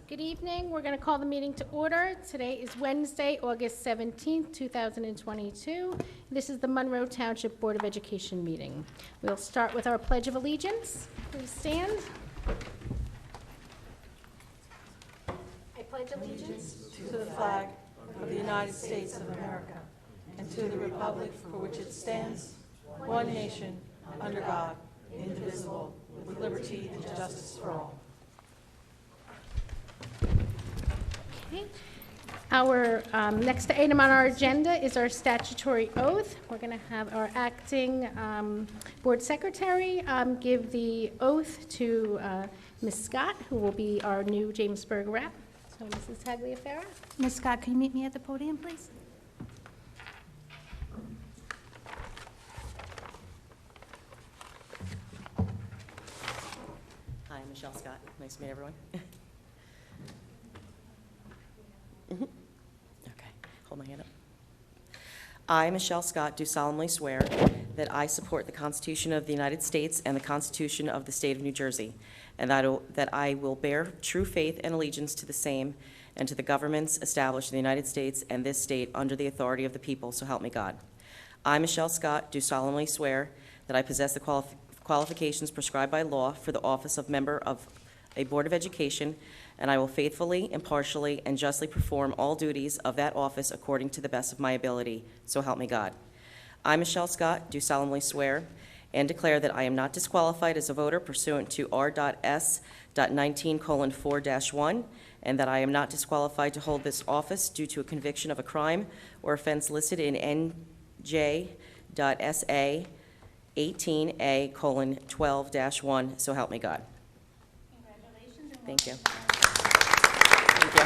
Good evening. We're going to call the meeting to order. Today is Wednesday, August 17th, 2022. This is the Monroe Township Board of Education meeting. We'll start with our Pledge of Allegiance. Please stand. I pledge allegiance to the flag of the United States of America and to the republic for which it stands, one nation, under God, indivisible, with liberty and justice for all. Okay. Our next item on our agenda is our statutory oath. We're going to have our acting board secretary give the oath to Ms. Scott, who will be our new Jamesburg rep. So, Mrs. Tagliaferra. Ms. Scott, can you meet me at the podium, please? Hi, I'm Michelle Scott. Nice to meet everyone. Okay, hold my hand up. I, Michelle Scott, do solemnly swear that I support the Constitution of the United States and the Constitution of the State of New Jersey, and that I will bear true faith and allegiance to the same and to the governments established in the United States and this state under the authority of the people, so help me God. I, Michelle Scott, do solemnly swear that I possess the qualifications prescribed by law for the office of member of a Board of Education, and I will faithfully, impartially, and justly perform all duties of that office according to the best of my ability, so help me God. I, Michelle Scott, do solemnly swear and declare that I am not disqualified as a voter pursuant to R.S.19:4-1, and that I am not disqualified to hold this office due to a conviction of a crime or offense listed in NJ.SA 18A:12-1, so help me God. Congratulations. Thank you. Thank you.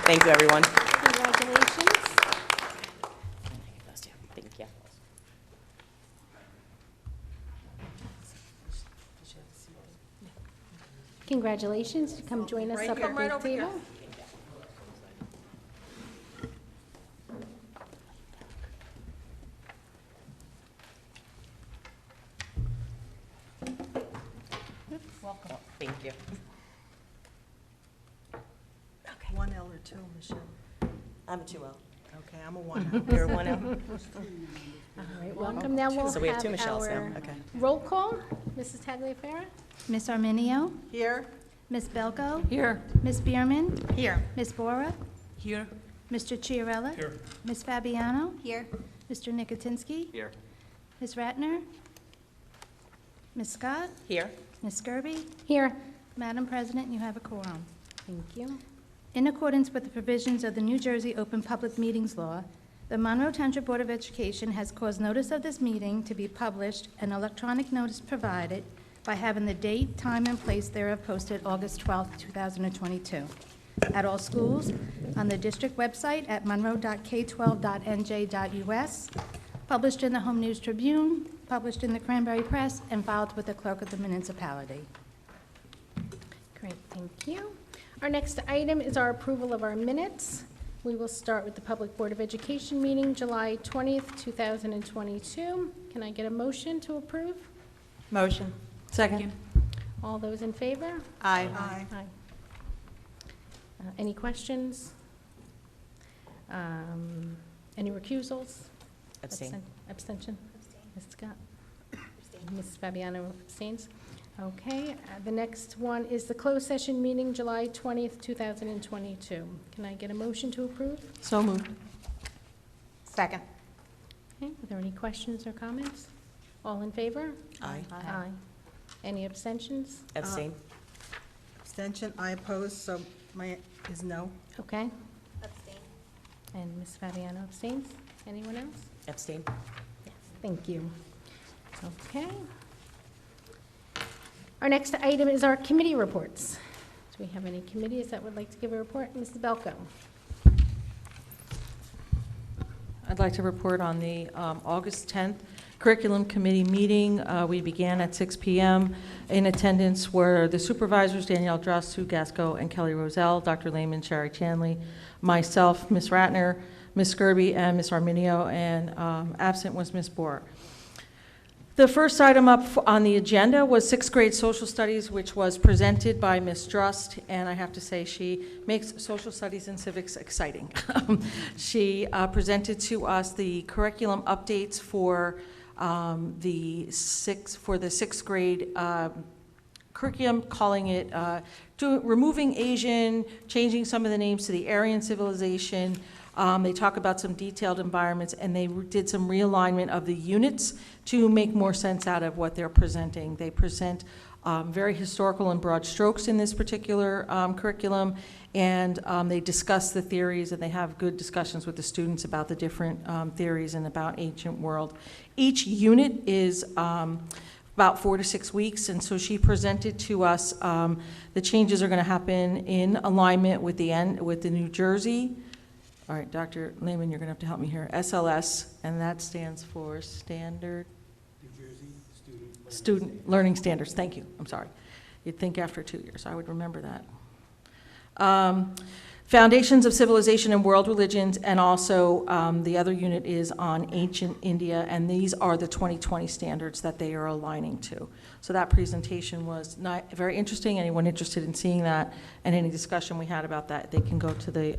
Thank you, everyone. Congratulations. Thank you. Congratulations. Come join us up at the table. Welcome. Thank you. Okay. 1L or 2, Michelle? I'm a 2L. Okay, I'm a 1L. You're a 1L? All right, welcome. Now we'll So we have two have Michelles our now. Okay. roll call. Mrs. Tagliaferra. Ms. Arminio, Here? Ms. Belko, Here. Ms. Bierman, Here. Ms. Bora, Here. Mr. Chiarella. Here. Ms. Fabiano, Here. Mr. Nicotinsky, Here. Ms. Ratner, Ms. Scott, Here. Ms. Skirby. Here. Madam President, you have a quorum. Thank you. In accordance with the provisions of the New Jersey Open Public Meetings Law, the Monroe Township Board of Education has caused notice of this meeting to be published and electronic notice provided by having the date, time, and place thereof posted August 12, 2022, at all schools, on the district website at monroe.k12.nj.us, published in the Home News Tribune, published in the Cranberry Press, and filed with the clerk of the municipality. Great, thank you. Our next item is our approval of our minutes. We will start with the Public Board of Education meeting, July 20th, 2022. Can I get a motion to approve? Motion. Second. All those in favor? Aye. Aye. Any questions? Any recusals? Abstain. Abstention? Ms. Scott? Ms. Fabiano abstains. Okay, the next one is the closed session meeting, July 20th, 2022. Can I get a motion to approve? So moved. Second. Okay, are there any questions or comments? All in favor? Aye. Aye. Any abstentions? Abstain. Abstention, I oppose, so my is no. Okay, Abstain. and Ms. Fabiano abstains. Anyone else? Abstain. Yes, thank you. Okay. Our next item is our committee reports. Do we have any committees that would like to give a report? Mrs. Belko. I'd like to report on the August 10th Curriculum Committee meeting. We began at 6 p.m. In attendance were the supervisors, Danielle Druss, Sue Gasco, and Kelly Roselle, Dr. Lehman, Sherry Chanley, myself, Ms. Ratner, Ms. Skirby, and Ms. Arminio, and absent was Ms. Boer. The first item up on the agenda was sixth grade social studies, which was presented by Ms. Drust, and I have to say she makes social studies and civics exciting. She presented to us the curriculum updates for the sixth grade curriculum, calling it removing Asian, changing some of the names to the Aryan civilization. They talk about some detailed environments, and they did some realignment of the units to make more sense out of what they're presenting. They present very historical and broad strokes in this particular curriculum, and they discuss the theories, and they have good discussions with the students about the different theories and about ancient world. Each unit is about 4 to 6 weeks, and so she presented to us the changes are going to happen in alignment with the New Jersey. All right, Dr. Lehman, you're going to have to help me here. SLS, and that stands for Standard New Jersey Student Learning Standards. Thank you. I'm sorry. You'd think after 2 years I would remember that. Foundations of Civilization and World Religions, and also the other unit is on Ancient India, and these are the 2020 standards that they are aligning to. So that presentation was very interesting. Anyone interested in seeing that and any discussion we had about that, they can go to the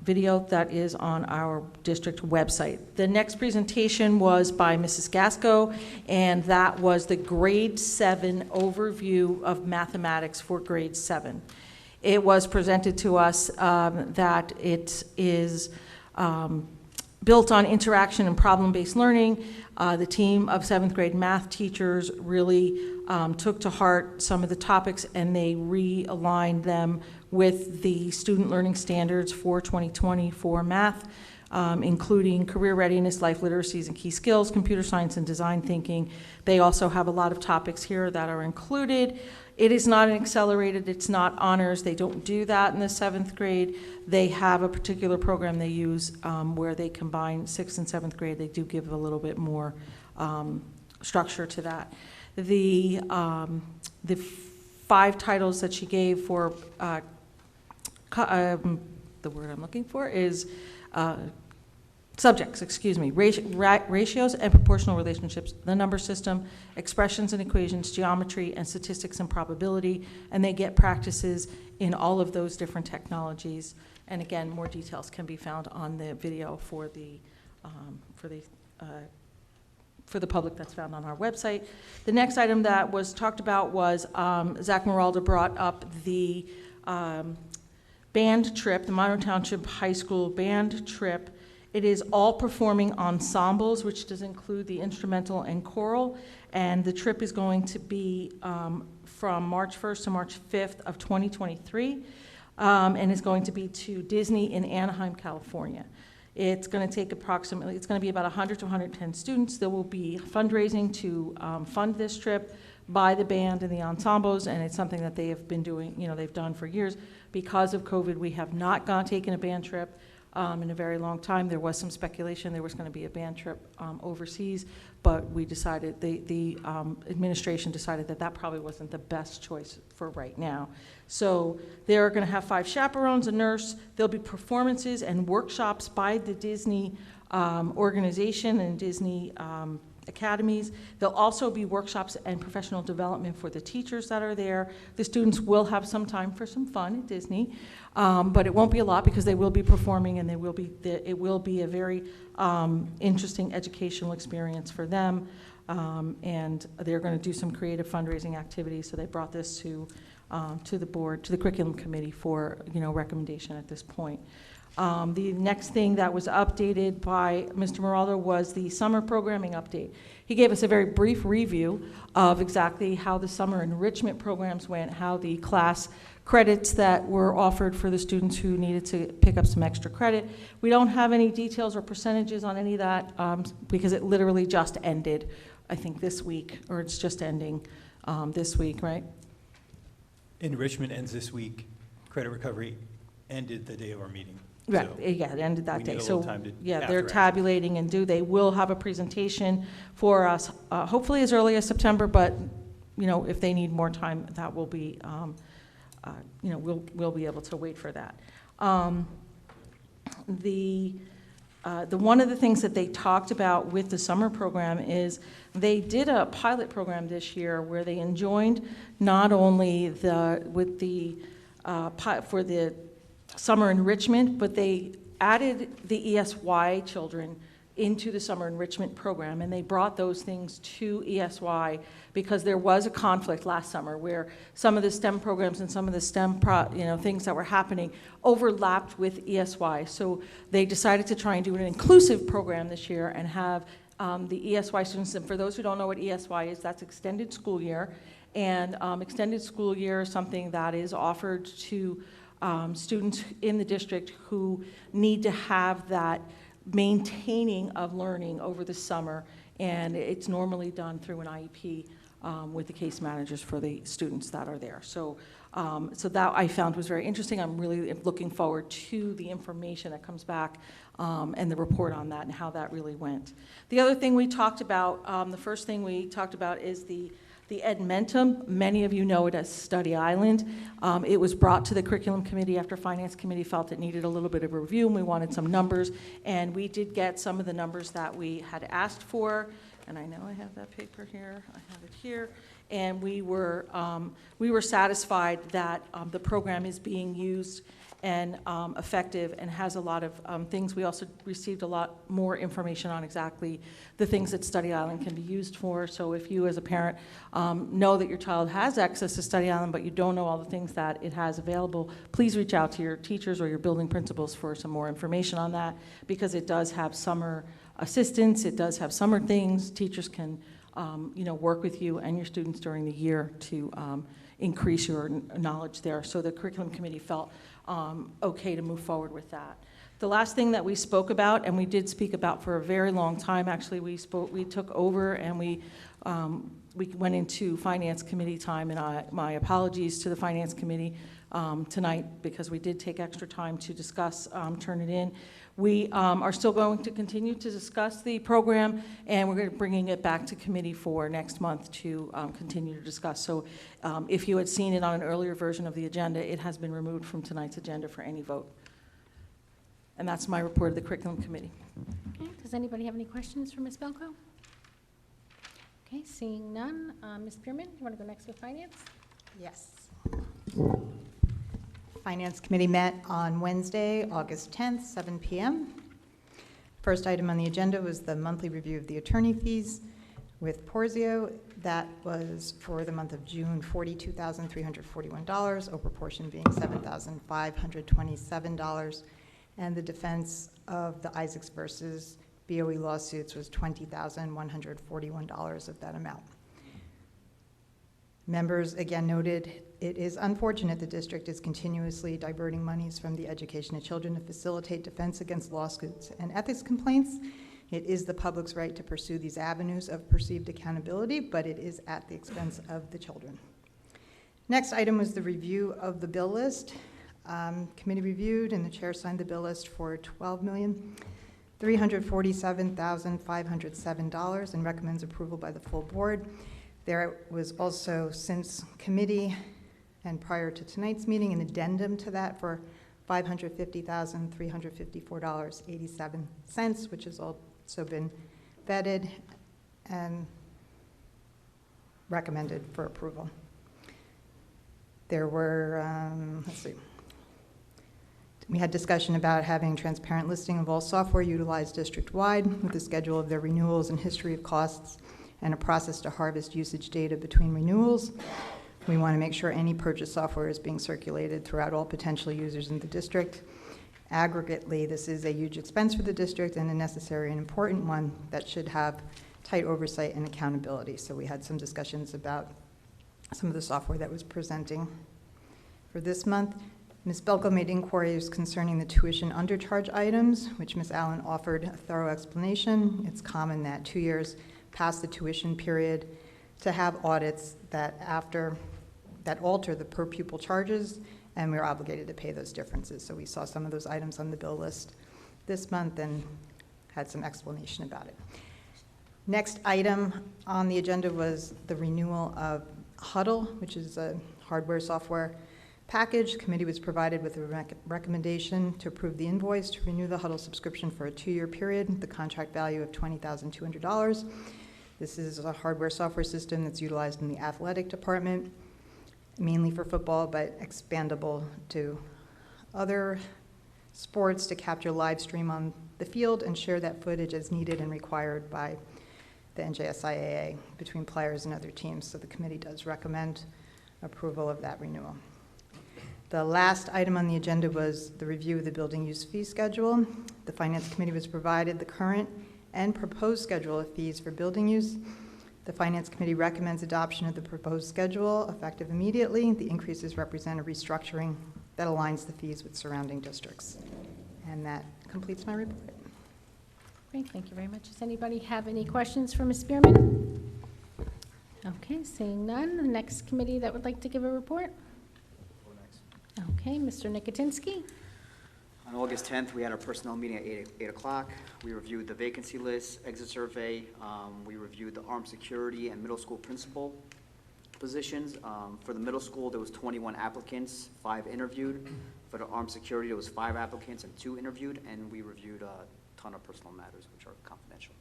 video that is on our district website. The next presentation was by Mrs. Gasco, and that was the grade 7 overview of mathematics for grade 7. It was presented to us that it is built on interaction and problem-based learning. The team of 7th grade math teachers really took to heart some of the topics, and they realigned them with the student learning standards for 2020 for math, including career readiness, life literacies and key skills, computer science and design thinking. They also have a lot of topics here that are included. It is not an accelerated, it's not honors. They don't do that in the 7th grade. They have a particular program they use where they combine 6th and 7th grade. They do give a little bit more structure to that. The 5 titles that she gave for the word I'm looking for is subjects, excuse me, ratios and proportional relationships, the number system, expressions and equations, geometry, and statistics and probability, and they get practices in all of those different technologies. And again, more details can be found on the video for the public that's found on our website. The next item that was talked about was Zach Meralda brought up the band trip, the Monroe Township High School band trip. It is all performing ensembles, which does include the instrumental and choral, and the trip is going to be from March 1st to March 5th of 2023, and is going to be to Disney in Anaheim, California. It's going to take approximately, it's going to be about 100 to 110 students. There will be fundraising to fund this trip by the band and the ensembles, and it's something that they have been doing, they've done for years. Because of COVID, we have not taken a band trip in a very long time. There was some speculation there was going to be a band trip overseas, but we decided, the administration decided that probably wasn't the best choice for right now. So they're going to have 5 chaperones, a nurse. There'll be performances and workshops by the Disney organization and Disney academies. There'll also be workshops and professional development for the teachers that are there. The students will have some time for some fun at Disney, but it won't be a lot because they will be performing, and it will be a very interesting educational experience for them, and they're going to do some creative fundraising activities. So they brought this to the board, to the curriculum committee for recommendation at this point. The next thing that was updated by Mr. Meraldo was the summer programming update. He gave us a very brief review of exactly how the summer enrichment programs went, how the class credits that were offered for the students who needed to pick up some extra credit. We don't have any details or percentages on any of that because it literally just ended, I think, this week, or it's just ending this week, right? Enrichment ends this week. Credit recovery ended the day of our meeting. Right, So yeah, it ended that we day. need a So, little time to yeah, they're after action. tabulating and they will have a presentation for us, hopefully as early as September, but, if they need more time, that will be, we'll be able to wait for that. The one of the things that they talked about with the summer program is they did a pilot program this year where they enjoined not only for the summer enrichment, but they added the ESY children into the summer enrichment program, and they brought those things to ESY because there was a conflict last summer where some of the STEM programs and some of the STEM things that were happening overlapped with ESY. So they decided to try and do an inclusive program this year and have the ESY students, and for those who don't know what ESY is, that's extended school year, and extended school year is something that is offered to students in the district who need to have that maintaining of learning over the summer, and it's normally done through an IEP with the case managers for the students that are there. So that I found was very interesting. I'm really looking forward to the information that comes back and the report on that and how that really went. The other thing we talked about, the first thing we talked about is the Edmentum. Many of you know it as Study Island. It was brought to the curriculum committee after finance committee felt it needed a little bit of a review, and we wanted some numbers, and we did get some of the numbers that we had asked for, and I know I have that paper here, I have it here, and we were satisfied that the program is being used and effective and has a lot of things. We also received a lot more information on exactly the things that Study Island can be used for. So if you as a parent know that your child has access to Study Island, but you don't know all the things that it has available, please reach out to your teachers or your building principals for some more information on that, because it does have summer assistance, it does have summer things. Teachers can work with you and your students during the year to increase your knowledge there. So the curriculum committee felt okay to move forward with that. The last thing that we spoke about, and we did speak about for a very long time, actually, we took over and we went into finance committee time, and my apologies to the finance committee tonight, because we did take extra time to discuss, turn it in. We are still going to continue to discuss the program, and we're going to bringing it back to committee for next month to continue to discuss. So if you had seen it on an earlier version of the agenda, it has been removed from tonight's agenda for any vote. And that's my report of the curriculum committee. Okay, does anybody have any questions for Ms. Belko? Okay, seeing none. Ms. Pierman, you want to go next with finance? Yes. Finance Committee met on Wednesday, August 10th, 7 p.m. First item on the agenda was the monthly review of the attorney fees with Porzio. That was for the month of June, $42,341, over portion being $7,527, and the defense of the Isaacs versus BOE lawsuits was $20,141 of that amount. Members again noted it is unfortunate the district is continuously diverting monies from the education of children to facilitate defense against lawsuits and ethics complaints. It is the public's right to pursue these avenues of perceived accountability, but it is at the expense of the children. Next item was the review of the bill list. Committee reviewed and the chair signed the bill list for $12,347,507 and recommends approval by the full board. There was also, since committee and prior to tonight's meeting, an addendum to that for $550,354.87, which has also been vetted and recommended for approval. There were, we had discussion about having transparent listing of all software utilized district-wide with a schedule of their renewals and history of costs, and a process to harvest usage data between renewals. We want to make sure any purchased software is being circulated throughout all potential users in the district. Aggregately, this is a huge expense for the district and a necessary and important one that should have tight oversight and accountability. So we had some discussions about some of the software that was presenting for this month. Ms. Belko made inquiries concerning the tuition undercharge items, which Ms. Allen offered a thorough explanation. It's common that 2 years past the tuition period to have audits that alter the per pupil charges, and we're obligated to pay those differences. So we saw some of those items on the bill list this month and had some explanation about it. Next item on the agenda was the renewal of Huddle, which is a hardware software package. The committee was provided with a recommendation to approve the invoice to renew the Huddle subscription for a 2-year period, the contract value of $20,200. This is a hardware-software system that's utilized in the athletic department, mainly for football, but expandable to other sports to capture live stream on the field and share that footage as needed and required by the NJSIAA between players and other teams. So the committee does recommend approval of that renewal. The last item on the agenda was the review of the building use fee schedule. The Finance Committee was provided the current and proposed schedule of fees for building use. The Finance Committee recommends adoption of the proposed schedule effective immediately. The increases represent a restructuring that aligns the fees with surrounding districts. And that completes my report. Great, thank you very much. Does anybody have any questions for Ms. Spearman? Okay, seeing none. The next committee that would like to give a report? Okay, Mr. Nicotinsky. On August 10th, we had our personnel meeting at 8 o'clock. We reviewed the vacancy list, exit survey. We reviewed the armed security and middle school principal positions. For the middle school, there was 21 applicants, 5 interviewed. For the armed security, there was 5 applicants and 2 interviewed, and we reviewed a ton of personal matters, which are confidential.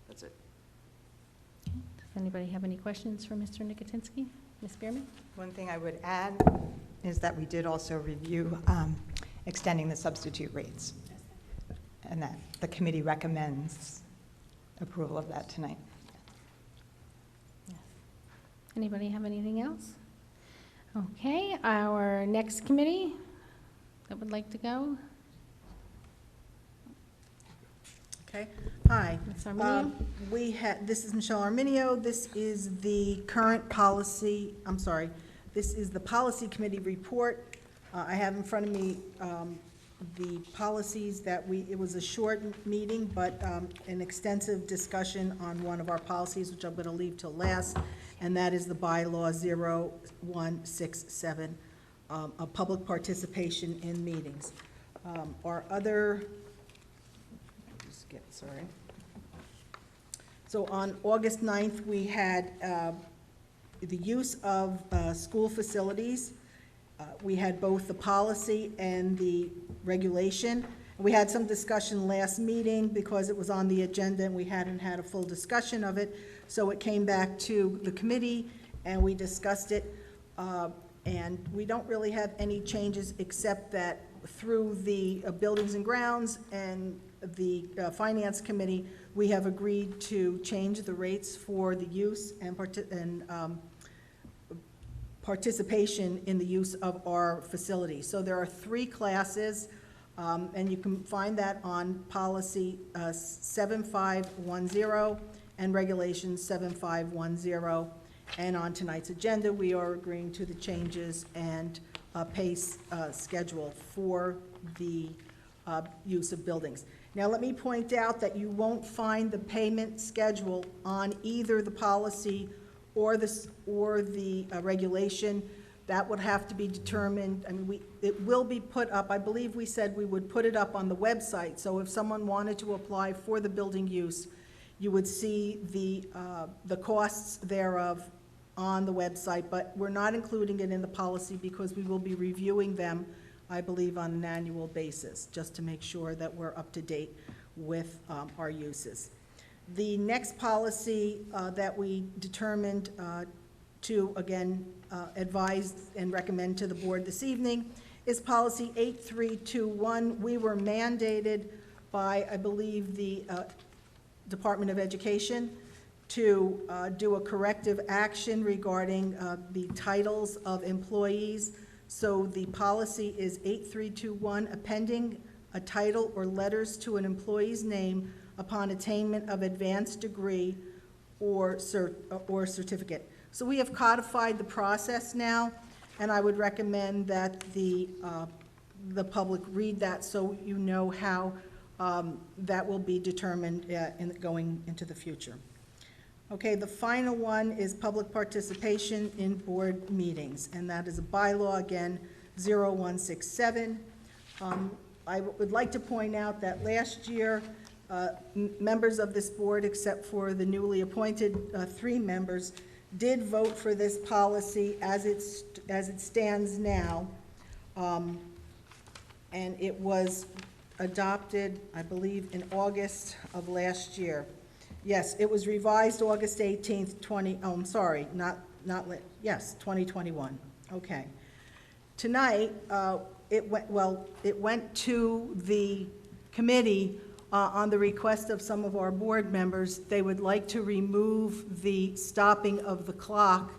That's it. Does anybody have any questions for Mr. Nicotinsky? Ms. Spearman? One thing I would add is that we did also review extending the substitute rates, and that the committee recommends approval of that tonight. Yes. Anybody have anything else? Okay, our next committee that would like to go? Okay. Hi. Ms. Arminio? This is Michelle Arminio. This is the current policy, this is the policy committee report. I have in front of me the policies that it was a short meeting, but an extensive discussion on one of our policies, which I'm going to leave till last, and that is the bylaw 0167, a public participation in meetings. Our other, sorry. So on August 9th, we had the use of school facilities. We had both the policy and the regulation. We had some discussion last meeting because it was on the agenda and we hadn't had a full discussion of it. So it came back to the committee and we discussed it. And we don't really have any changes except that through the Buildings and Grounds and the Finance Committee, we have agreed to change the rates for the use and participation in the use of our facility. So there are 3 classes, and you can find that on policy 7510 and regulation 7510. And on tonight's agenda, we are agreeing to the changes and pay schedule for the use of buildings. Now, let me point out that you won't find the payment schedule on either the policy or the regulation. That would have to be determined. I mean, it will be put up. I believe we said we would put it up on the website. So if someone wanted to apply for the building use, you would see the costs thereof on the website. But we're not including it in the policy because we will be reviewing them, I believe, on an annual basis, just to make sure that we're up to date with our uses. The next policy that we determined to, again, advise and recommend to the board this evening is policy 8321. We were mandated by, I believe, the Department of Education to do a corrective action regarding the titles of employees. So the policy is 8321, appending a title or letters to an employee's name upon attainment of advanced degree or certificate. So we have codified the process now, and I would recommend that the public read that so you know how that will be determined going into the future. Okay, the final one is public participation in board meetings, and that is a bylaw, again, 0167. I would like to point out that last year, members of this board, except for the newly appointed 3 members, did vote for this policy as it stands now. And it was adopted, I believe, in August of last year. Yes, it was revised August 18th, 2021. Okay. Tonight, it went to the committee on the request of some of our board members. They would like to remove the stopping of the clock.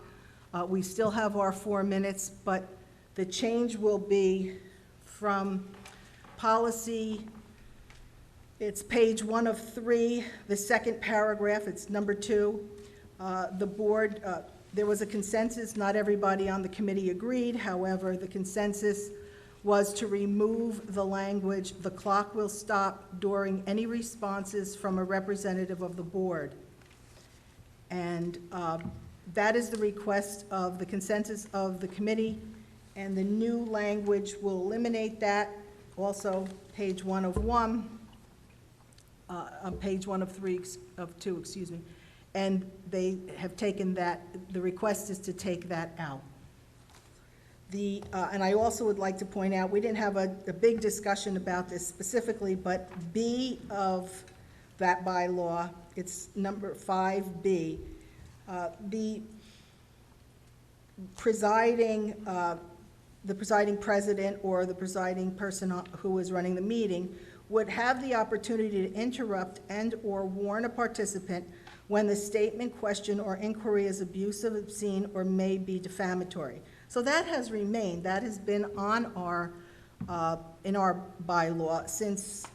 We still have our 4 minutes, but the change will be from policy, it's page 1 of 3, the second paragraph, it's number 2. The board, there was a consensus, not everybody on the committee agreed, however, the consensus was to remove the language, "The clock will stop during any responses from a representative of the board." And that is the request of the consensus of the committee, and the new language will eliminate that. Also, page 1 of 1, on page 1 of 3, of 2, excuse me, and they have taken that, the request is to take that out. And I also would like to point out, we didn't have a big discussion about this specifically, but B of that bylaw, it's number 5B, the presiding president or the presiding person who is running the meeting would have the opportunity to interrupt and/or warn a participant when the statement, question, or inquiry is abusive, obscene, or may be defamatory. So that has remained. That has been on our, in our bylaw since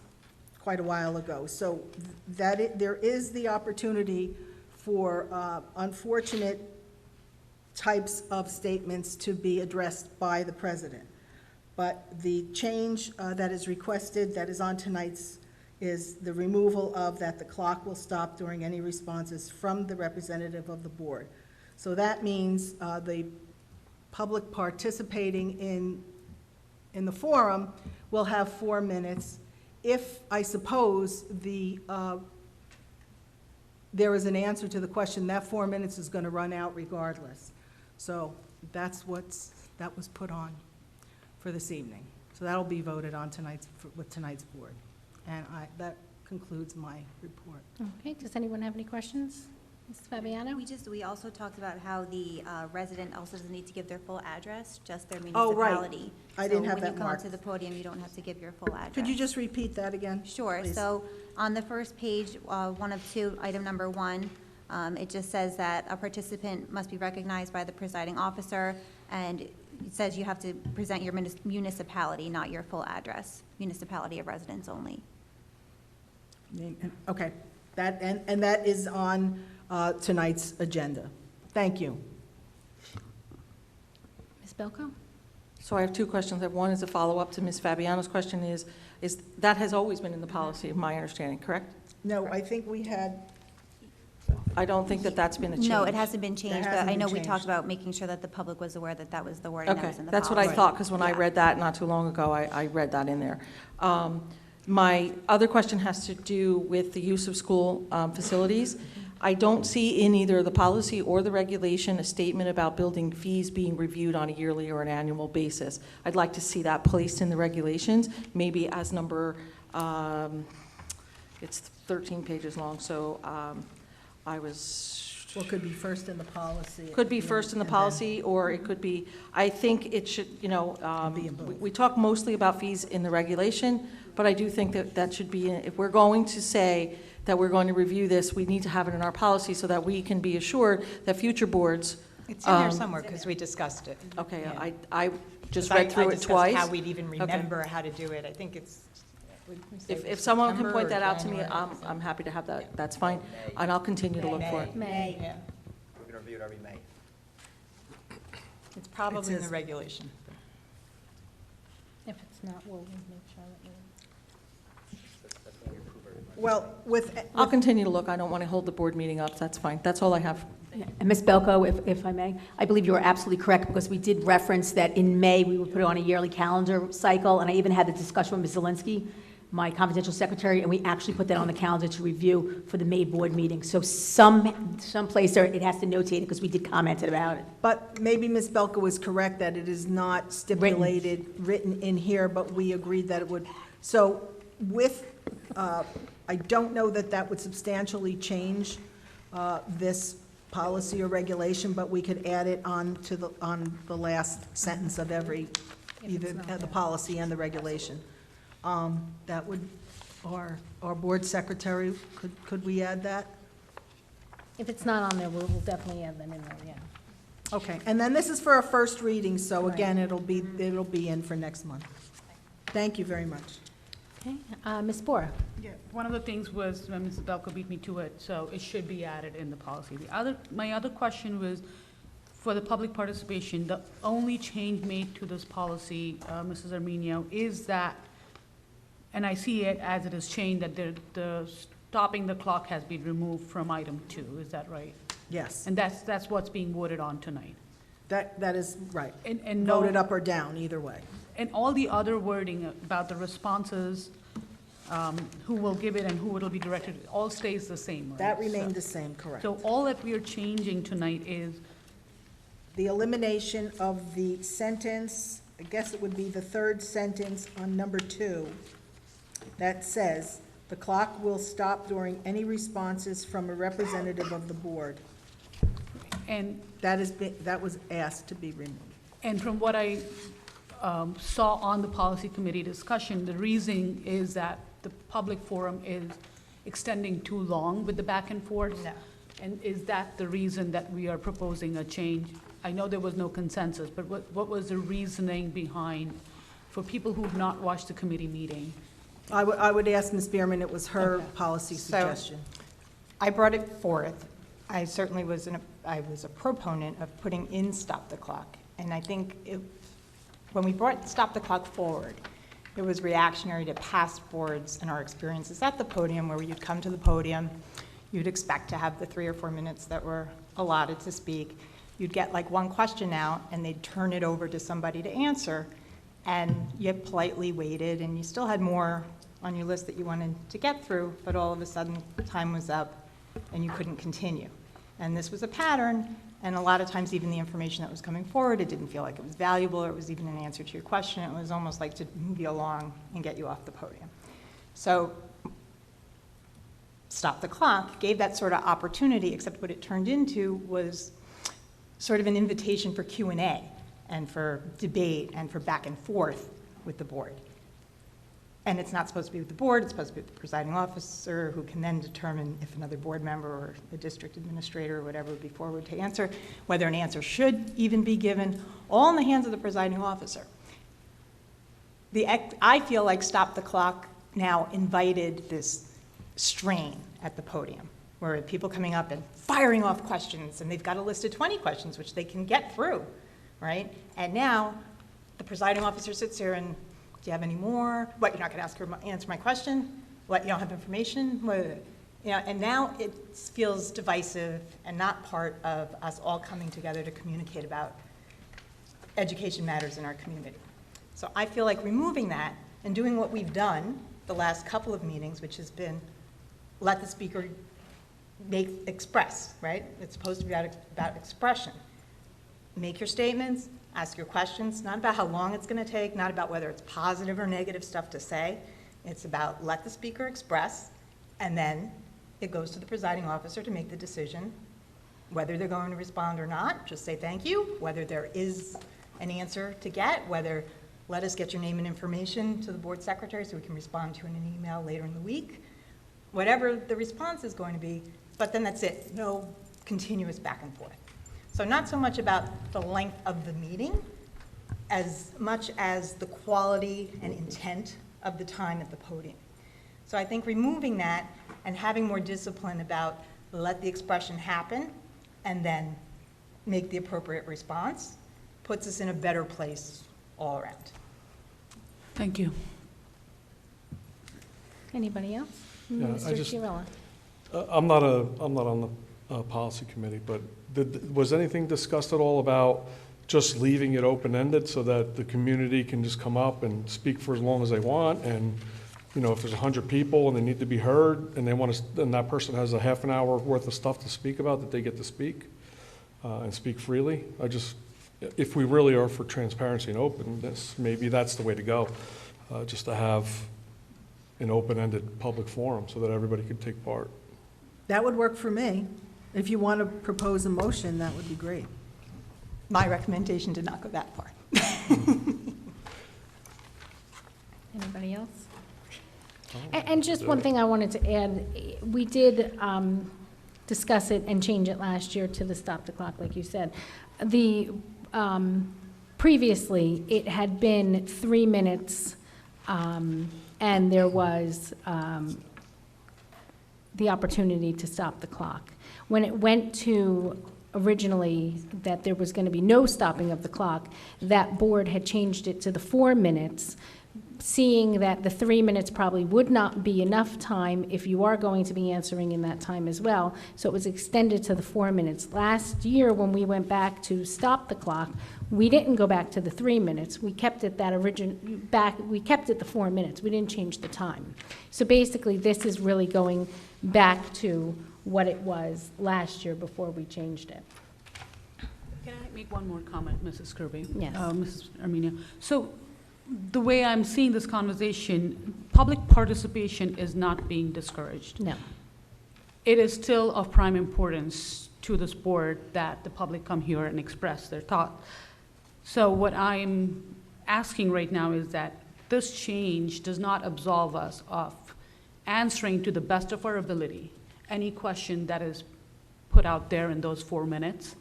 quite a while ago. So there is the opportunity for unfortunate types of statements to be addressed by the president. But the change that is requested, that is on tonight's, is the removal of that the clock will stop during any responses from the representative of the board. So that means the public participating in the forum will have 4 minutes. If, I suppose, there is an answer to the question, that 4 minutes is going to run out regardless. So that was put on for this evening. So that'll be voted on with tonight's board. And that concludes my report. Okay, does anyone have any questions? Ms. Fabiano? We also talked about how the resident also doesn't need to give their full address, just their Oh, right. municipality. I didn't have that So when you come marked. to the podium, you don't have to give your full address. Could you just repeat that again? Sure. Please. So on the first page, 1 of 2, item number 1, it just says that a participant must be recognized by the presiding officer, and it says you have to present your municipality, not your full address, municipality of residence only. Okay, and that is on tonight's agenda. Thank you. Ms. Belko? So I have 2 questions. One is a follow-up to Ms. Fabiano's question is that has always been in the policy, of my understanding, correct? No, I think we had, I don't think that that's been a change. No, it hasn't been changed, but hasn't I know been we talked changed. about making sure that the public was aware that that was the wording that Okay, was in the that's what I policy. thought, because when I Yeah. read that not too long ago, I read that in there. My other question has to do with the use of school facilities. I don't see in either the policy or the regulation a statement about building fees being reviewed on a yearly or an annual basis. I'd like to see that placed in the regulations, maybe as number, it's 13 pages long, so I was... well, could be first in the policy. Could be first in the and then- policy, or it could be, I think it should, Be in both. we talk mostly about fees in the regulation, but I do think that should be, if we're going to say that we're going to review this, we need to have it in our policy so that we can be assured that future boards. It's in there somewhere, because we discussed it. Okay, Yeah. I just 'Cause read through I it discussed twice. how we'd even Okay. remember how to do it. I think it's, would we say If someone can September point or that out to me, January? I'm happy to have that, that's fine, and I'll continue to look for it. May. Yeah. We're going to review it every May. It's probably in says- the regulation. If it's not, we'll make sure that we... That's when we approve it. Well, I'll continue to look, I don't want to hold the board meeting up, that's fine, that's all I have. And Ms. Belko, if I may, I believe you are absolutely correct, because we did reference that in May, we would put it on a yearly calendar cycle, and I even had the discussion with Ms. Zielinski my confidential secretary, and we actually put that on the calendar to review for the May board meeting. So someplace there, it has to notate it, because we did comment about it. But maybe Ms. Belka was correct that it is not stipulated, written in here, but we agreed that it would. So with, I don't know that that would substantially change this policy or regulation, but we could add it on the last sentence of every, either the policy and the regulation. That would, our board secretary, could we add that? If it's not on there, we'll definitely add them in there, yeah. Okay, and then this is for a first reading, so Right. again, it'll be in for next month. Thank you very much. Okay, Ms. Bora? Yeah, one of the things was, when Mrs. Belko beat me to it, so it should be added in the policy. My other question was, for the public participation, the only change made to this policy, Mrs. Arminio, is that, and I see it as it is changed, that the stopping the clock has been removed from item 2, is that right? Yes, And that's what's being voted on tonight. that is right. And no, Voted up or down, either way. and all the other wording about the responses, who will give it and who it'll be directed, all stays the same, right? That remained the same, correct. So all that we are changing tonight is, The elimination of the sentence, I guess it would be the third sentence on number 2, that says, "The clock will stop during any responses from a representative of the board." and That was asked to be removed. And from what I saw on the policy committee discussion, the reasoning is that the public forum is extending too long with the back and forth. No. And is that the reason that we are proposing a change? I know there was no consensus, but what was the reasoning behind, for people who've not watched the committee meeting? I would ask Ms. Bierman, it was her Okay. policy So- suggestion. I brought it forth. I certainly was I was a proponent of putting in stop the clock. And I think when we brought stop the clock forward, it was reactionary to past boards and our experiences at the podium, where you'd come to the podium, you'd expect to have the 3 or 4 minutes that were allotted to speak. You'd get like one question out, and they'd turn it over to somebody to answer, and you politely waited, and you still had more on your list that you wanted to get through, but all of a sudden, time was up, and you couldn't continue. And this was a pattern, and a lot of times, even the information that was coming forward, it didn't feel like it was valuable, or it was even an answer to your question. It was almost like to move you along and get you off the podium. So stop the clock gave that sort of opportunity, except what it turned into was sort of an invitation for Q&A and for debate and for back and forth with the board. And it's not supposed to be with the board, it's supposed to be with the presiding officer, who can then determine if another board member or the district administrator or whatever would be forward to answer, whether an answer should even be given, all in the hands of the presiding officer. I feel like stop the clock now invited this strain at the podium, where people coming up and firing off questions, and they've got a list of 20 questions, which they can get through, right? And now, the presiding officer sits here and, do you have any more? What, you're not going to answer my question? What, you don't have information? What, you know, and now it feels divisive and not part of us all coming together to communicate about education matters in our community. So I feel like removing that and doing what we've done the last couple of meetings, which has been let the speaker express, right? It's supposed to be about expression. Make your statements, ask your questions, not about how long it's going to take, not about whether it's positive or negative stuff to say. It's about let the speaker express, and then it goes to the presiding officer to make the decision whether they're going to respond or not. Just say thank you, whether there is an answer to get, whether let us get your name and information to the board secretary so we can respond to you in an email later in the week. Whatever the response is going to be, but then that's it. No continuous back and forth. So not so much about the length of the meeting as much as the quality and intent of the time at the podium. So I think removing that and having more discipline about let the expression happen and then make the appropriate response puts us in a better place all around. Thank you. Anybody else? Yeah, Mr. Chiarella? I'm not on the policy committee, but was anything discussed at all about just leaving it open-ended so that the community can just come up and speak for as long as they want and, you know, if there's 100 people and they need to be heard, and they want to, and that person has a half an hour worth of stuff to speak about, that they get to speak and speak freely. If we really are for transparency and openness, maybe that's the way to go, just to have an open-ended public forum so that everybody could take part. That would work for me. If you want to propose a motion, that would be great. My recommendation did not go that far. Anybody else? And just one thing I wanted to add, we did discuss it and change it last year to the stop the clock, like you said. Previously, it had been 3 minutes, and there was the opportunity to stop the clock. When it went to originally that there was going to be no stopping of the clock, that board had changed it to the 4 minutes, seeing that the 3 minutes probably would not be enough time if you are going to be answering in that time as well. So it was extended to the 4 minutes. Last year, when we went back to stop the clock, we didn't go back to the 3 minutes. We kept it we kept it the 4 minutes. We didn't change the time. So basically, this is really going back to what it was last year before we changed it. Can I make one more comment, Mrs. Kirby? Yes. Mrs. Armenia. So the way I'm seeing this conversation, public participation is not being discouraged. No. It is still of prime importance to this board that the public come here and express their thought. So what I'm asking right now is that this change does not absolve us of answering to the best of our ability any question that is put out there in those 4 minutes.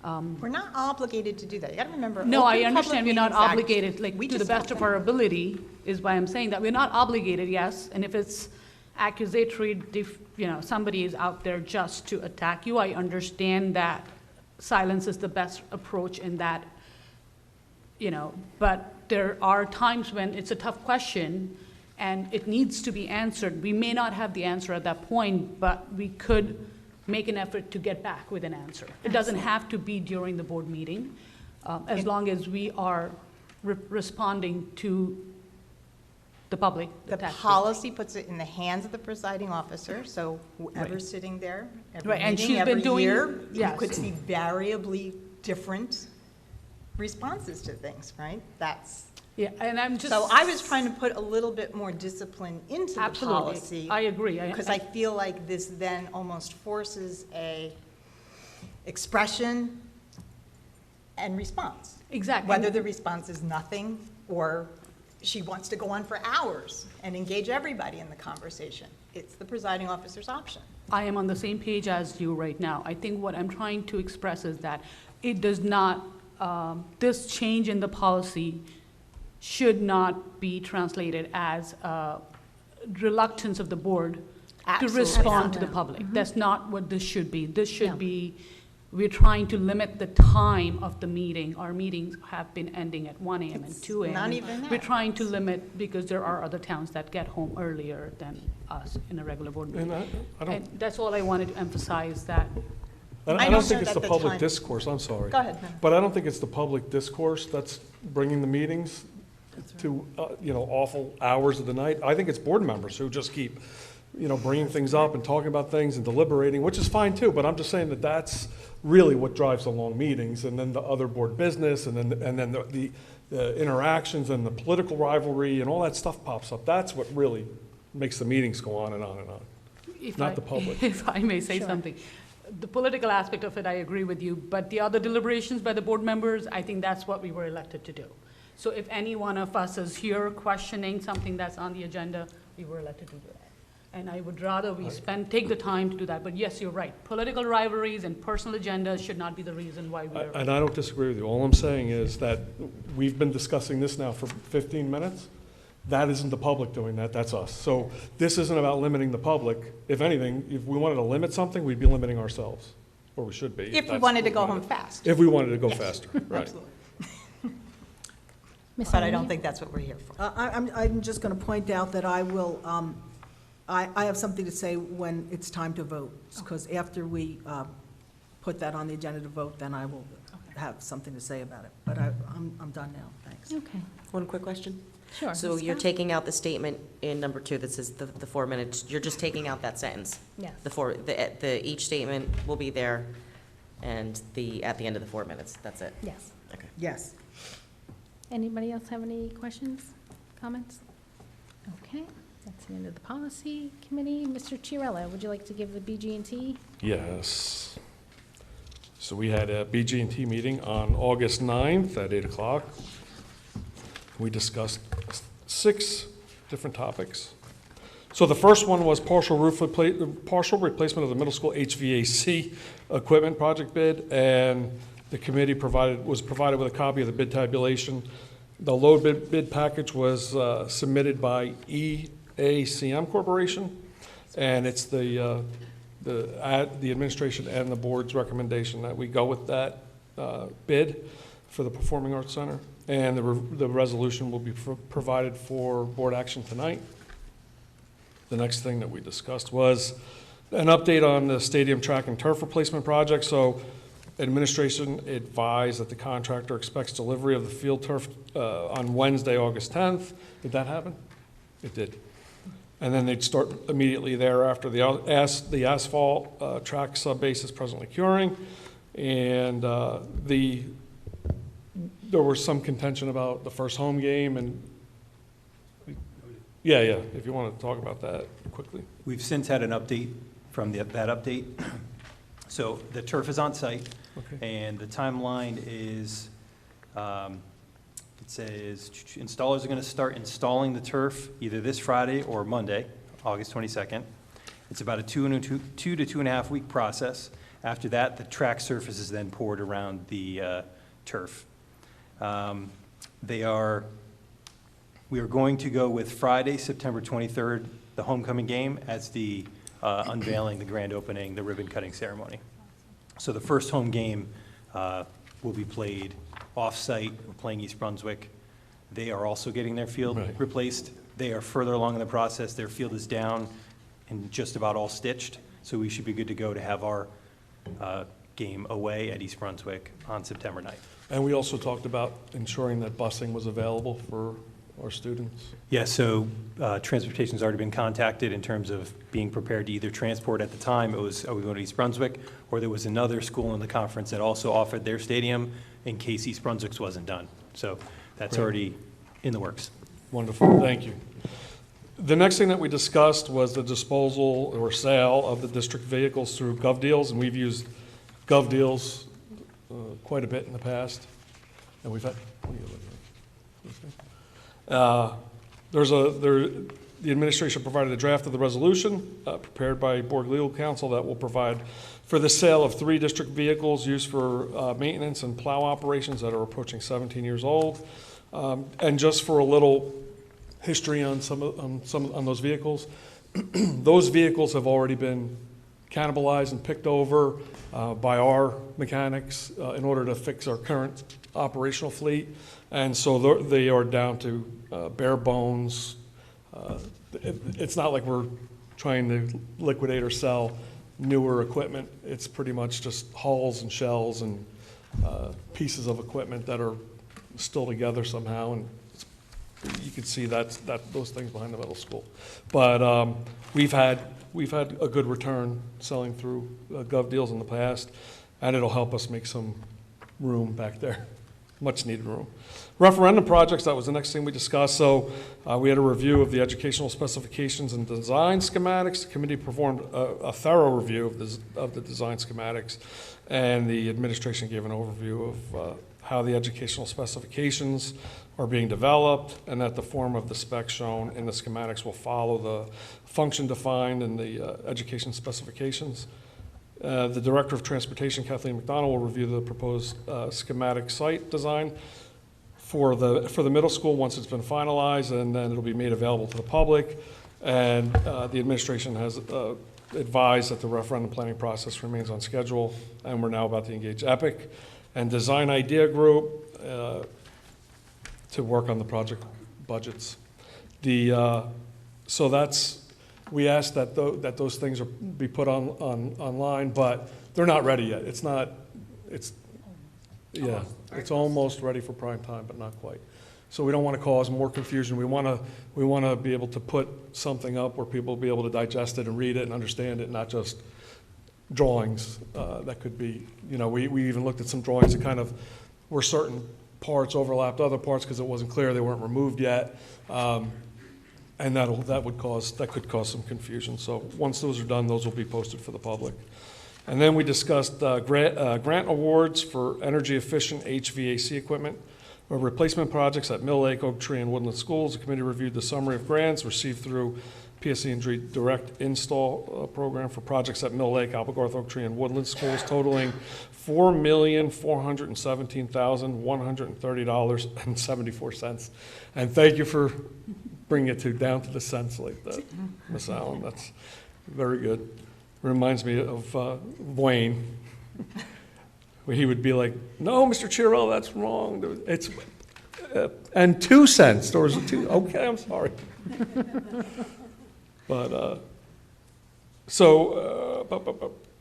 We're not obligated to do that. You got to remember. No, I Open understand we're Public not Meetings Act, obligated, like, we to the just best of our ability, is why I'm saying that. We're not obligated, yes, and if it's accusatory, somebody is out there just to attack you, I understand that silence is the best approach in that, but there are times when it's a tough question and it needs to be answered. We may not have the answer at that point, but we could make an effort to get back with an answer. It doesn't have to be during the board meeting, as long as we are responding to the public. The policy puts it in the hands of the presiding officer, so whoever's sitting there every Right, and meeting, she's been every doing- year, you yes. could see variably different responses to things, right? That's, Yeah, and I'm just. so I was trying to put a little bit more discipline into the Absolutely. policy. I agree. Because I feel like this then almost forces a expression and response. Exactly. Whether the response is nothing or she wants to go on for hours and engage everybody in the conversation. It's the presiding officer's option. I am on the same page as you right now. I think what I'm trying to express is that it does not, this change in the policy should not be translated as a reluctance of the board to respond to the public. That's not what this should be. This should be, we're trying to limit the time of the meeting. Our meetings have been ending at 1 a.m. and 2 a.m. not even that. We're trying to limit, because there are other towns that get home earlier than us in a regular board meeting. And I don't, And that's all I wanted to emphasize, that I I don't don't think know it's that the the public time- discourse, I'm sorry. Go ahead. But I don't think it's the public discourse that's bringing the meetings to, awful hours of the night. I think it's board members who just keep, bringing things up and talking about things and deliberating, which is fine too, but I'm just saying that that's really what drives the long meetings, and then the other board business, and then the interactions and the political rivalry and all that stuff pops up. That's what really makes the meetings go on and on and on, not the public. If I may say something. The political aspect of it, I agree with you, but the other deliberations by the board members, I think that's what we were elected to do. So if any one of us is here questioning something that's on the agenda, we were elected to do that. And I would rather we take the time to do that. But yes, you're right. Political rivalries and personal agendas should not be the reason why we are. And I don't disagree with you. All I'm saying is that we've been discussing this now for 15 minutes. That isn't the public doing that, that's us. So this isn't about limiting the public. If anything, if we wanted to limit something, we'd be limiting ourselves, or we should be. If we that's wanted to what go we home wanted. fast. If we wanted to go faster, right. Absolutely. Ms. But I don't O'Neill? think that's what we're here for. I'm just going to point out that I will, I have something to say when it's time to vote, because after we put that on the agenda to vote, then I will have something to say about it. But I'm I'm done now, thanks. Okay, One quick question. sure. So Ms. you're Scott? taking out the statement in number 2 that says the 4 minutes, you're just taking out that sentence? Yes. Each statement will be there, and at the end of the 4 minutes, that's it? Yes. Okay. Yes. Anybody else have any questions, comments? Okay, that's the end of the policy committee. Mr. Chiarella, would you like to give the BG&T? Yes. So we had a BG&T meeting on August 9th at 8 o'clock. We discussed 6 different topics. So the first one was partial replacement of the middle school HVAC equipment project bid, and the committee was provided with a copy of the bid tabulation. The low bid package was submitted by EACM Corporation, and it's the administration and the board's recommendation that we go with that bid for the Performing Arts Center. And the resolution will be provided for board action tonight. The next thing that we discussed was an update on the stadium track and turf replacement project. So administration advised that the contractor expects delivery of the field turf on Wednesday, August 10th. Did that happen? It did. And then they'd start immediately thereafter. The asphalt track subbase is presently curing, and there was some contention about the first home game, and yeah, if you want to talk about that quickly. We've since had an update from that update. So the turf is on site, and the timeline is, it says installers are going to start installing the turf either this Friday or Monday, August 22nd. It's about a 2 to 2.5 week process. After that, the track surface is then poured around the turf. We are going to go with Friday, September 23rd, the homecoming game, as the unveiling, the grand opening, the ribbon cutting ceremony. So the first home game will be played off-site. We're playing East Brunswick. They are also getting their field replaced. They are further along in the process. Their field is down and just about all stitched, so we should be good to go to have our game away at East Brunswick on September 9th. And we also talked about ensuring that busing was available for our students. Yeah, so transportation's already been contacted in terms of being prepared to either transport. At the time, it was, are we going to East Brunswick? Or there was another school in the conference that also offered their stadium in case East Brunswick's wasn't done. So that's already in the works. Wonderful, thank you. The next thing that we discussed was the disposal or sale of the district vehicles through GovDeals, and we've used GovDeals quite a bit in the past. And we've had, the administration provided a draft of the resolution prepared by Board Legal Counsel that will provide for the sale of 3 district vehicles used for maintenance and plow operations that are approaching 17 years old. And just for a little history on on those vehicles, those vehicles have already been cannibalized and picked over by our mechanics in order to fix our current operational fleet. And so they are down to bare bones. It's not like we're trying to liquidate or sell newer equipment. It's pretty much just hulls and shells and pieces of equipment that are still together somehow. And you can see those things behind the middle school. But we've had a good return selling through GovDeals in the past, and it'll help us make some room back there, much needed room. Referendum projects, that was the next thing we discussed. So we had a review of the educational specifications and design schematics. The committee performed a thorough review of the design schematics, and the administration gave an overview of how the educational specifications are being developed, and that the form of the specs shown in the schematics will follow the function defined in the education specifications. The Director of Transportation, Kathleen McDonald, will review the proposed schematic site design for the middle school once it's been finalized, and then it'll be made available to the public. And the administration has advised that the referendum planning process remains on schedule, and we're now about to engage EPIC and Design Idea Group to work on the project budgets. So we asked that those things be put online, but they're not ready yet. Yeah, it's almost ready for prime time, but not quite. So we don't want to cause more confusion. We want to be able to put something up where people will be able to digest it and read it and understand it, not just drawings. That could be, we even looked at some drawings that kind of where certain parts overlapped other parts because it wasn't clear, they weren't removed yet. And that could cause some confusion. So once those are done, those will be posted for the public. And then we discussed grant awards for energy efficient HVAC equipment or replacement projects at Mill Lake, Oak Tree, and Woodland Schools. The committee reviewed the summary of grants received through PSE&G Direct Install Program for projects at Mill Lake, Applegarth, Oak Tree, and Woodland Schools totaling $4,417,130.74. And thank you for bringing it down to the cents like that, Ms. Allen. That's very good. Reminds me of Wayne. He would be like, "No, Mr. Chirell, that's wrong. It's and 2 cents. There was a 2. Okay, I'm sorry." But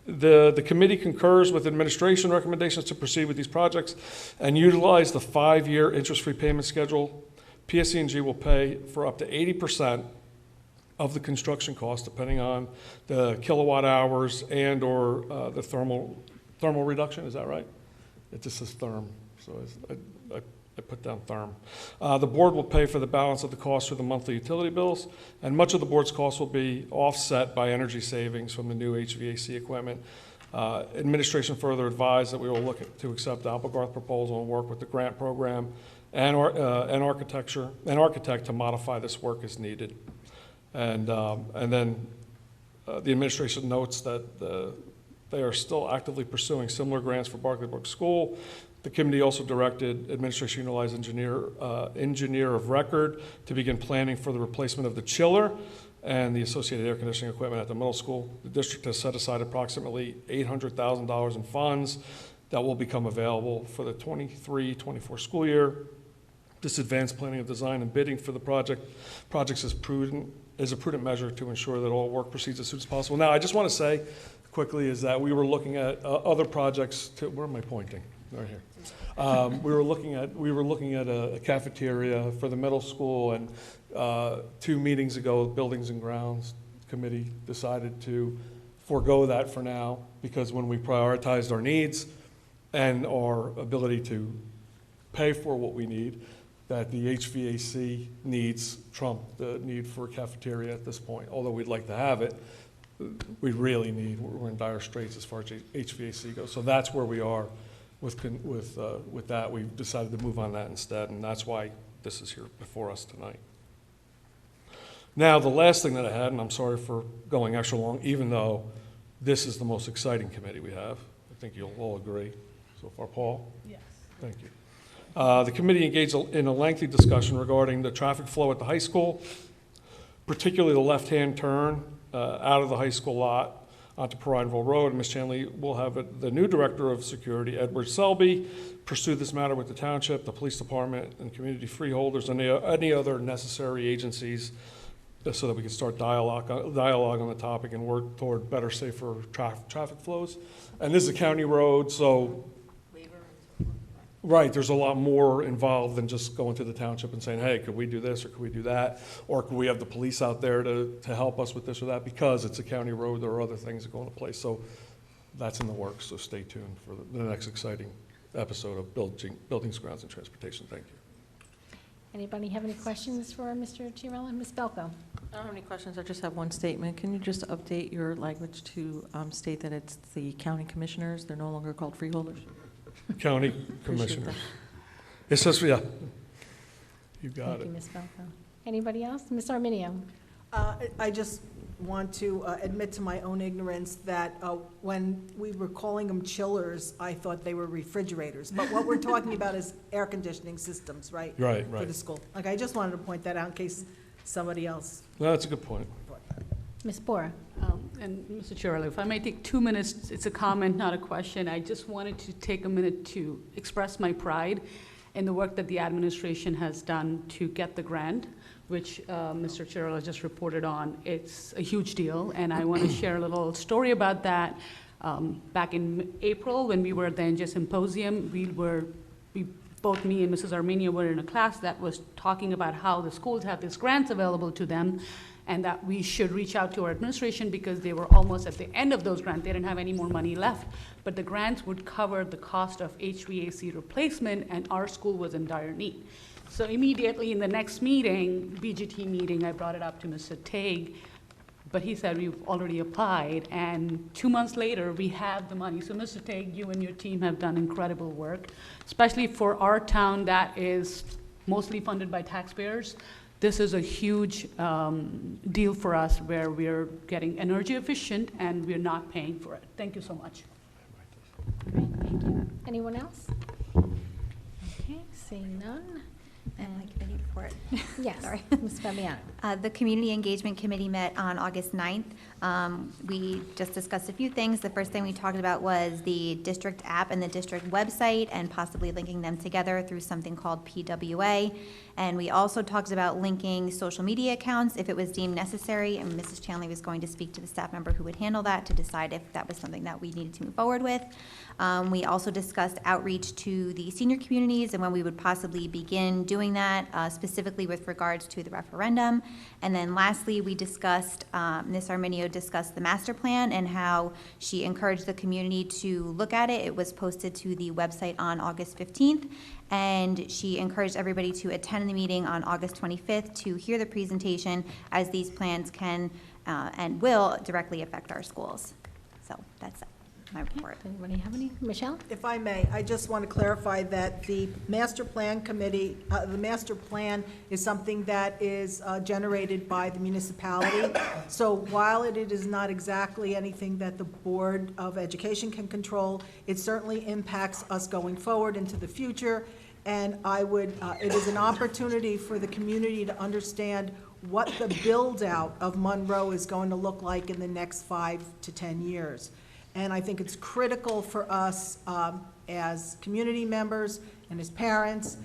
the committee concurs with administration recommendations to proceed with these projects and utilize the 5-year interest-free payment schedule. PSE&G will pay for up to 80% of the construction cost, depending on the kilowatt hours and or the thermal reduction. Is that right? It just says therm, so I put down therm. The board will pay for the balance of the cost through the monthly utility bills, and much of the board's costs will be offset by energy savings from the new HVAC equipment. Administration further advised that we will look to accept the Applegarth proposal and work with the grant program and architect to modify this work as needed. And then the administration notes that they are still actively pursuing similar grants for Barclay Brook School. The committee also directed administration utilize engineer of record to begin planning for the replacement of the chiller and the associated air conditioning equipment at the middle school. The district has set aside approximately $800,000 in funds that will become available for the 23-24 school year. This advanced planning of design and bidding for the projects is a prudent measure to ensure that all work proceeds as soon as possible. Now, I just want to say quickly is that we were looking at other projects. Where am I pointing? Right here. We were looking at a cafeteria for the middle school, and 2 meetings ago, the Buildings and Grounds Committee decided to forego that for now because when we prioritized our needs and our ability to pay for what we need, that the HVAC needs trump the need for a cafeteria at this point. Although we'd like to have it, we're in dire straits as far as HVAC goes. So that's where we are with that. We've decided to move on that instead, and that's why this is here before us tonight. Now, the last thing that I had, and I'm sorry for going extra long, even though this is the most exciting committee we have. I think you'll all agree so far. Paul? Yes. Thank you. The committee engaged in a lengthy discussion regarding the traffic flow at the high school, particularly the left-hand turn out of the high school lot onto Prineville Road. Ms. Chanley will have the new Director of Security, Edward Selby, pursue this matter with the township, the police department, and community freeholders, and any other necessary agencies so that we can start dialogue on the topic and work toward better, safer traffic flows. And this is a county road, so right, there's a lot more involved than just going to the township and saying, hey, could we do this or could we do that? Or could we have the police out there to help us with this or that? Because it's a county road, there are other things that go into place. So that's in the works, so stay tuned for the next exciting episode of Buildings, Grounds, and Transportation. Thank you. Anybody have any questions for Mr. Chiarella? Ms. Belko? I don't have any questions. I just have one statement. Can you just update your language to state that it's the county commissioners? They're no longer called freeholders? County commissioners. It says, yeah. You got it. Thank you, Ms. Belko. Anybody else? Ms. Arminio? I just want to admit to my own ignorance that when we were calling them chillers, I thought they were refrigerators. But what we're talking about is air conditioning systems, right? Right. For the school. Like, I just wanted to point that out in case somebody else. No, that's a good point. Ms. Bora? And Mr. Chiarella, if I may take 2 minutes, it's a comment, not a question. I just wanted to take a minute to express my pride in the work that the administration has done to get the grant, which Mr. Chiarella just reported on. It's a huge deal, and I want to share a little story about that. Back in April, when we were at the NJ Symposium, both me and Mrs. Armenia were in a class that was talking about how the schools have these grants available to them, and that we should reach out to our administration because they were almost at the end of those grants. They didn't have any more money left, but the grants would cover the cost of HVAC replacement, and our school was in dire need. So immediately in the next meeting, BGT meeting, I brought it up to Mr. Tague, but he said we've already applied, and 2 months later, we have the money. So Mr. Tague, you and your team have done incredible work, especially for our town that is mostly funded by taxpayers. This is a huge deal for us where we're getting energy efficient and we're not paying for it. Thank you so much. Great, thank you. Anyone else? Okay, seeing none. And my committee report. Yes, Sorry. Ms. Fabiano. The Community Engagement Committee met on August 9th. We just discussed a few things. The first thing we talked about was the district app and the district website and possibly linking them together through something called PWA. And we also talked about linking social media accounts if it was deemed necessary, and Mrs. Chandler was going to speak to the staff member who would handle that to decide if that was something that we needed to move forward with. We also discussed outreach to the senior communities and when we would possibly begin doing that, specifically with regards to the referendum. And then lastly, we discussed, Ms. Arminio discussed the master plan and how she encouraged the community to look at it. It was posted to the website on August 15th, and she encouraged everybody to attend the meeting on August 25th to hear the presentation, as these plans can and will directly affect our schools. So that's my report. Anybody have any? Michelle? If I may, I just want to clarify that the master plan committee, the master plan is something that is generated by the municipality. So while it is not exactly anything that the Board of Education can control, it certainly impacts us going forward into the future. And I would, it is an opportunity for the community to understand what the build-out of Monroe is going to look like in the next 5 to 10 years. And I think it's critical for us as community members and as parents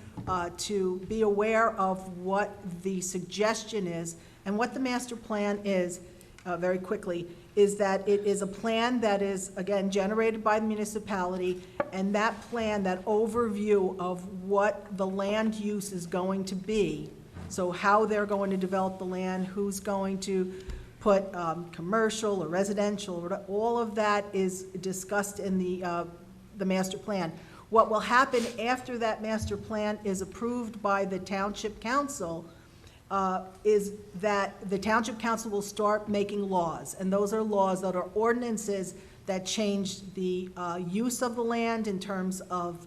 to be aware of what the suggestion is. And what the master plan is, very quickly, is that it is a plan that is, again, generated by the municipality, and that plan, that overview of what the land use is going to be, so how they're going to develop the land, who's going to put commercial or residential, all of that is discussed in the master plan. What will happen after that master plan is approved by the township council is that the township council will start making laws, and those are laws that are ordinances that change the use of the land in terms of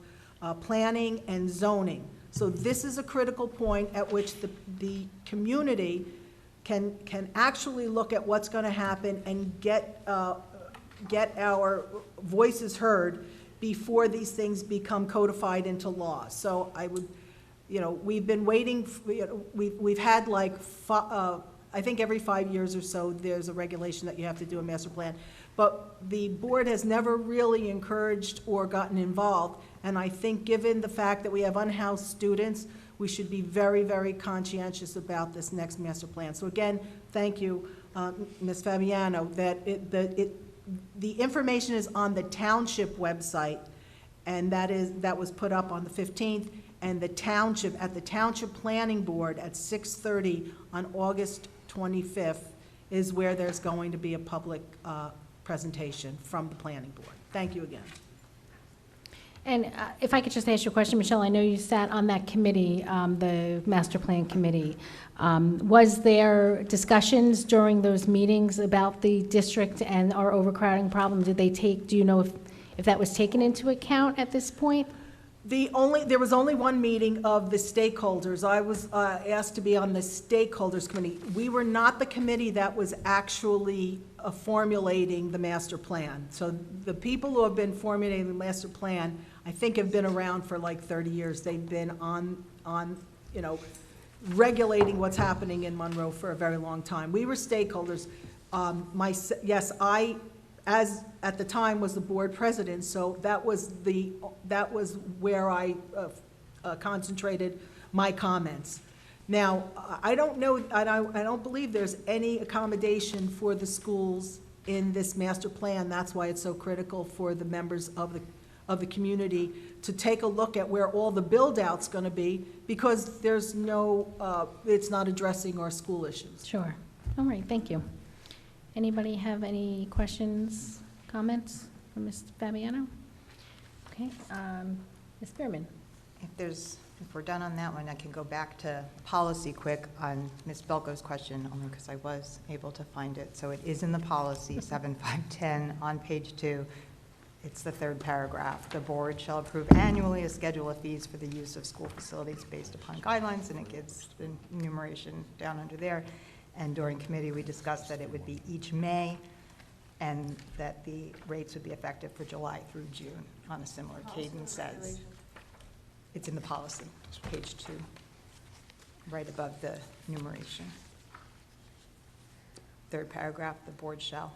planning and zoning. So this is a critical point at which the community can actually look at what's going to happen and get our voices heard before these things become codified into law. So I would, we've been waiting, we've had like, I think every 5 years or so, there's a regulation that you have to do a master plan. But the board has never really encouraged or gotten involved. And I think given the fact that we have unhoused students, we should be very, very conscientious about this next master plan. So again, thank you, Ms. Fabiano, that the information is on the township website, and that was put up on the 15th, and the township, at the Township Planning Board at 6:30 on August 25th is where there's going to be a public presentation from the planning board. Thank you again. And if I could just ask you a question, Michelle, I know you sat on that committee, the master plan committee. Was there discussions during those meetings about the district and our overcrowding problem? Do you know if that was taken into account at this point? There was only one meeting of the stakeholders. I was asked to be on the stakeholders committee. We were not the committee that was actually formulating the master plan. So the people who have been formulating the master plan, I think, have been around for like 30 years. They've been on regulating what's happening in Monroe for a very long time. We were stakeholders. Yes, I, as at the time, was the board president, so that was where I concentrated my comments. Now, I don't know, I don't believe there's any accommodation for the schools in this master plan. That's why it's so critical for the members of the community to take a look at where all the build-out's going to be, because there's no, it's not addressing our school issues. Sure. All right, thank you. Anybody have any questions, comments for Ms. Fabiano? Okay, Ms. Spearman. If we're done on that one, I can go back to policy quick on Ms. Belko's question, only because I was able to find it. So it is in the policy, 7510 on page 2. It's the third paragraph. The board shall approve annually a schedule of fees for the use of school facilities based upon guidelines, and it gives the enumeration down under there. And during committee, we discussed that it would be each May, and that the rates would be effective for July through June on a similar cadence as. It's in the policy, page 2, right above the enumeration. Third paragraph, the board shall.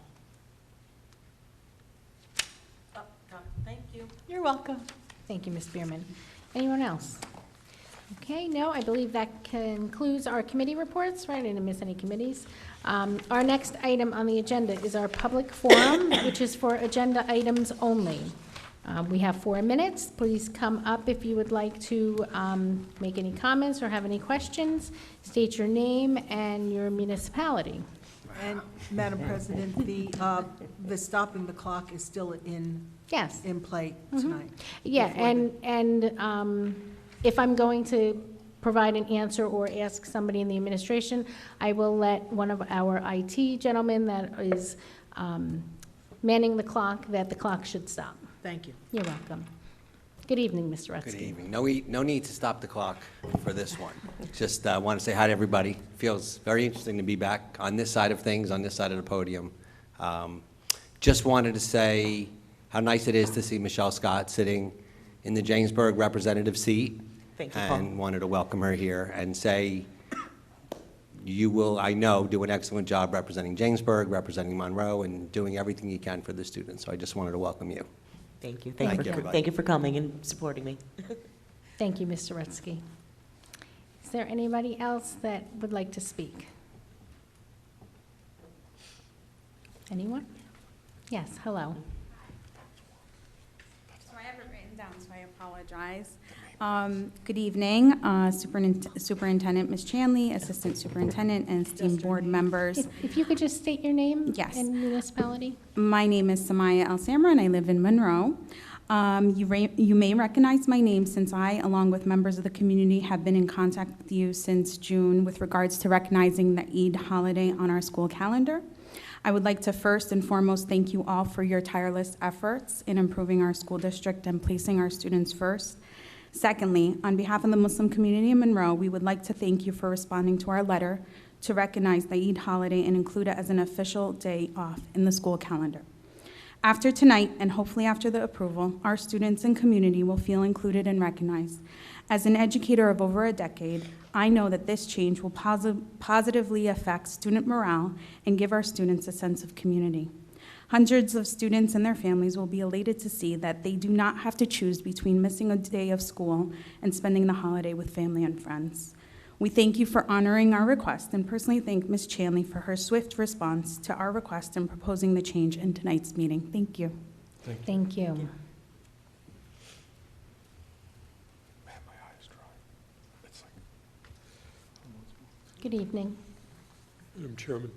Thank you. You're welcome. Thank you, Ms. Spearman. Anyone else? Okay, no, I believe that concludes our committee reports, right? I didn't miss any committees. Our next item on the agenda is our public forum, which is for agenda items only. We have 4 minutes. Please come up if you would like to make any comments or have any questions. State your name and your municipality. And Madam President, the stopping the clock is still in play tonight. Yeah, and if I'm going to provide an answer or ask somebody in the administration, I will let one of our IT gentlemen that is manning the clock, that the clock should stop. Thank you. You're welcome. Good evening, Mr. Rutsky. Good evening. No need to stop the clock for this one. Just want to say hi to everybody. Feels very interesting to be back on this side of things, on this side of the podium. Just wanted to say how nice it is to see Michelle Scott sitting in the Jamesburg representative seat. Thank you, Paul. And wanted to welcome her here and say you will, I know, do an excellent job representing Jamesburg, representing Monroe, and doing everything you can for the students. So I just wanted to welcome you. Thank you. Thank you, everybody. Thank you for coming and supporting me. Thank you, Mr. Rutsky. Is there anybody else that would like to speak? Anyone? Yes, hello. So I have it written down, so I apologize. Good evening, Superintendent Ms. Chanley, Assistant Superintendent, and esteemed board members. If you could just state your name Yes. and municipality. My name is Samaya El-Samra, and I live in Monroe. You may recognize my name since I, along with members of the community, have been in contact with you since June with regards to recognizing the Eid holiday on our school calendar. I would like to first and foremost thank you all for your tireless efforts in improving our school district and placing our students first. Secondly, on behalf of the Muslim community in Monroe, we would like to thank you for responding to our letter to recognize the Eid holiday and include it as an official day off in the school calendar. After tonight, and hopefully after the approval, our students and community will feel included and recognized. As an educator of over a decade, I know that this change will positively affect student morale and give our students a sense of community. Hundreds of students and their families will be elated to see that they do not have to choose between missing a day of school and spending the holiday with family and friends. We thank you for honoring our request and personally thank Ms. Chanley for her swift response to our request and proposing the change in tonight's meeting. Thank you. Thank you. Man, my eyes dry. It's like... Good evening. Madam Chairman,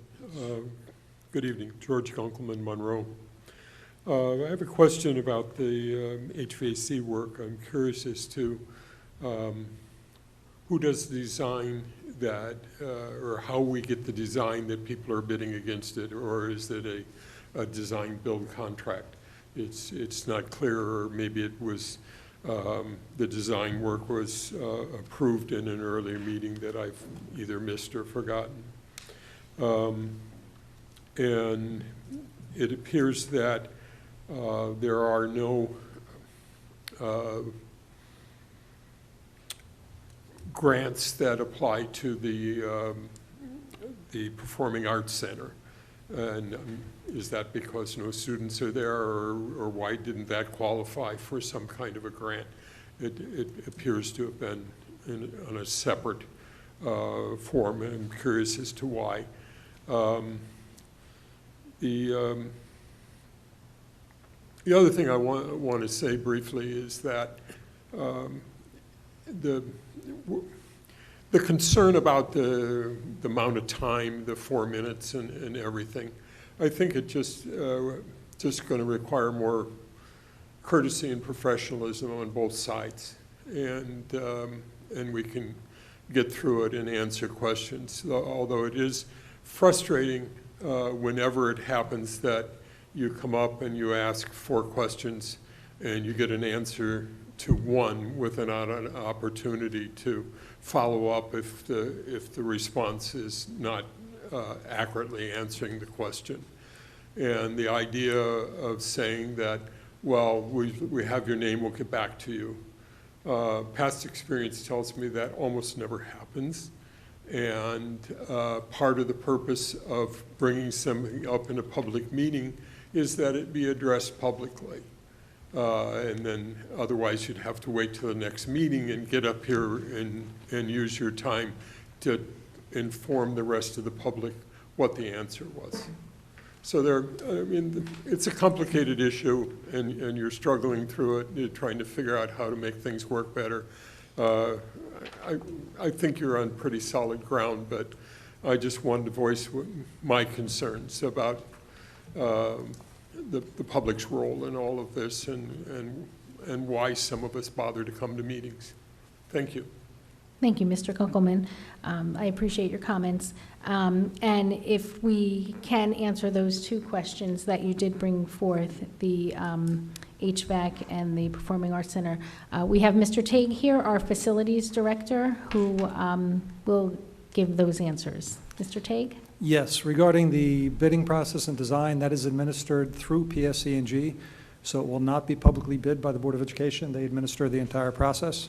good evening. George Gunkelman, Monroe. I have a question about the HVAC work. I'm curious as to who does the design that, or how we get the design that people are bidding against it, or is it a design-build contract? It's not clear, or maybe it was, the design work was approved in an earlier meeting that I've either missed or forgotten. And it appears that there are no grants that apply to the Performing Arts Center. And is that because no students are there, or why didn't that qualify for some kind of a grant? It appears to have been on a separate form, and I'm curious as to why. The other thing I want to say briefly is that the concern about the amount of time, the 4 minutes and everything, I think it just going to require more courtesy and professionalism on both sides, and we can get through it and answer questions. Although it is frustrating whenever it happens that you come up and you ask 4 questions and you get an answer to 1 without an opportunity to follow up if the response is not accurately answering the question. And the idea of saying that, well, we have your name, we'll get back to you. Past experience tells me that almost never happens. And part of the purpose of bringing something up in a public meeting is that it be addressed publicly. And then otherwise you'd have to wait till the next meeting and get up here and use your time to inform the rest of the public what the answer was. So it's a complicated issue, and you're struggling through it, you're trying to figure out how to make things work better. I think you're on pretty solid ground, but I just wanted to voice my concerns about the public's role in all of this and why some of us bother to come to meetings. Thank you. Thank you, Mr. Kunkelman. I appreciate your comments. And if we can answer those 2 questions that you did bring forth, the HVAC and the Performing Arts Center, we have Mr. Tague here, our Facilities Director, who will give those answers. Mr. Tague? Yes, regarding the bidding process and design, that is administered through PSC&G, so it will not be publicly bid by the Board of Education. They administer the entire process.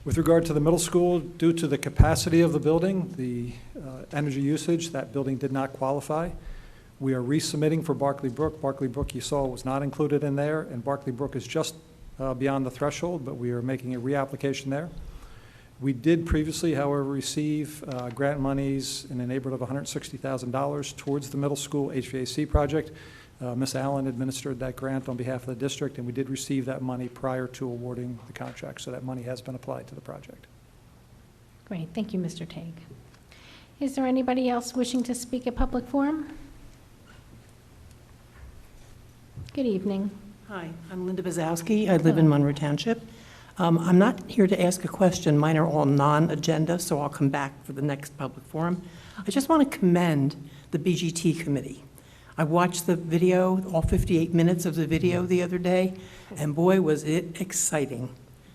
With regard to the middle school, due to the capacity of the building, the energy usage, that building did not qualify. We are resubmitting for Barclay Brook. Barclay Brook, you saw, was not included in there, and Barclay Brook is just beyond the threshold, but we are making a reapplication there. We did previously, however, receive grant monies in the neighborhood of $160,000 towards the middle school HVAC project. Ms. Allen administered that grant on behalf of the district, and we did receive that money prior to awarding the contract, so that money has been applied to the project. Great, thank you, Mr. Tague. Is there anybody else wishing to speak at public forum? Good evening. Hi, I'm Linda Bazowski. I live in Monroe Township. I'm not here to ask a question. Mine are all non-agenda, so I'll come back for the next public forum. I just want to commend the BGT committee. I watched the video, all 58 minutes of the video the other day, and boy, was it exciting.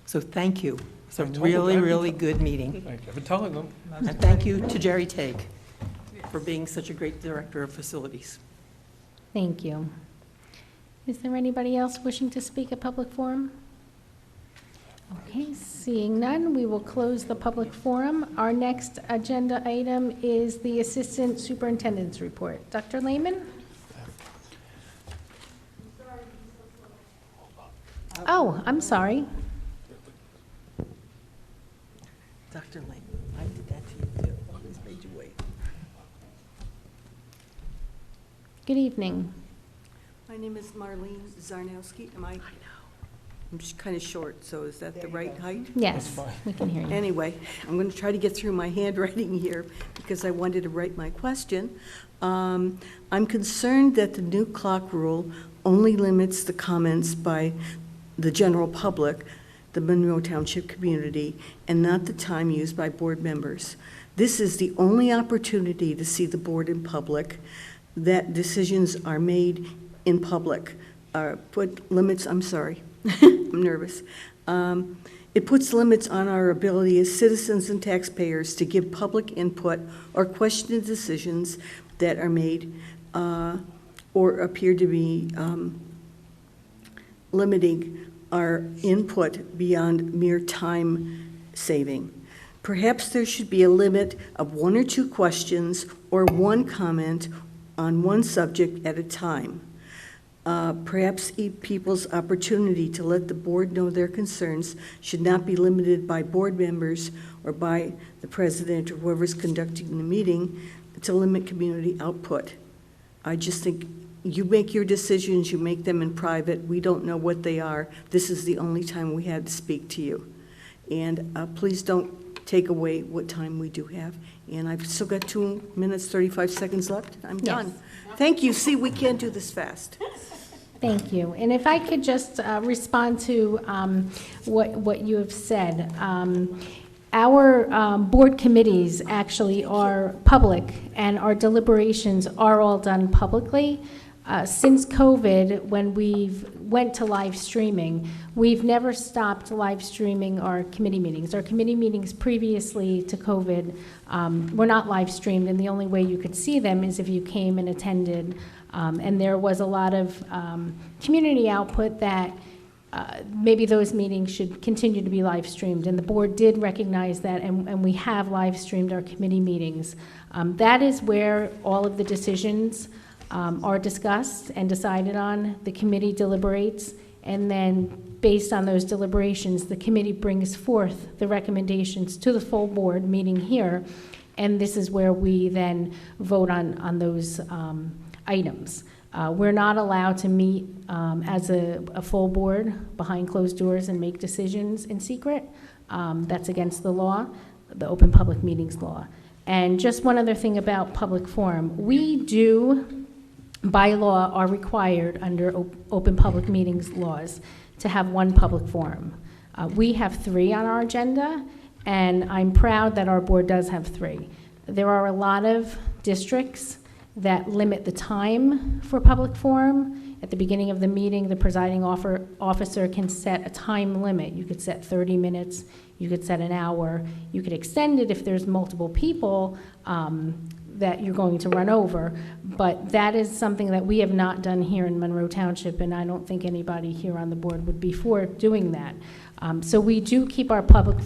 So thank you. It's a really, really good meeting. Thank you for telling them. And thank you to Jerry Tague for being such a great director of facilities. Thank you. Is there anybody else wishing to speak at public forum? Okay, seeing none, we will close the public forum. Our next agenda item is the Assistant Superintendent's Report. Dr. Lehman? Oh, I'm sorry. Dr. Lane, I did that to you too. I always made you wait. Good evening. My name is Marlene Zarnowski. I'm just kind of short, so is that the right height? Yes, we can hear you. Anyway, I'm going to try to get through my handwriting here because I wanted to write my question. I'm concerned that the new clock rule only limits the comments by the general public, the Monroe Township community, and not the time used by board members. This is the only opportunity to see the board in public, that decisions are made in public. Put limits, I'm sorry, I'm nervous. It puts limits on our ability as citizens and taxpayers to give public input or question the decisions that are made or appear to be limiting our input beyond mere time saving. Perhaps there should be a limit of 1 or 2 questions or 1 comment on one subject at a time. Perhaps people's opportunity to let the board know their concerns should not be limited by board members or by the president or whoever's conducting the meeting to limit community output. I just think you make your decisions, you make them in private. We don't know what they are. This is the only time we had to speak to you. And please don't take away what time we do have. And I've still got 2 minutes, 35 seconds left. I'm done. Thank you. See, we can't do this fast. Thank you. And if I could just respond to what you have said. Our board committees actually are public, and our deliberations are all done publicly. Since COVID, when we've went to live streaming, we've never stopped live streaming our committee meetings. Our committee meetings previously to COVID were not live streamed, and the only way you could see them is if you came and attended. And there was a lot of community output that maybe those meetings should continue to be live streamed. And the board did recognize that, and we have live streamed our committee meetings. That is where all of the decisions are discussed and decided on. The committee deliberates, and then based on those deliberations, the committee brings forth the recommendations to the full board meeting here, and this is where we then vote on those items. We're not allowed to meet as a full board behind closed doors and make decisions in secret. That's against the law, the Open Public Meetings Law. And just one other thing about public forum. We do, by law, are required under open public meetings laws to have one public forum. We have 3 on our agenda, and I'm proud that our board does have 3. There are a lot of districts that limit the time for public forum. At the beginning of the meeting, the presiding officer can set a time limit. You could set 30 minutes, you could set an hour, you could extend it if there's multiple people that you're going to run over, but that is something that we have not done here in Monroe Township, and I don't think anybody here on the board would be for doing that. So we do keep our public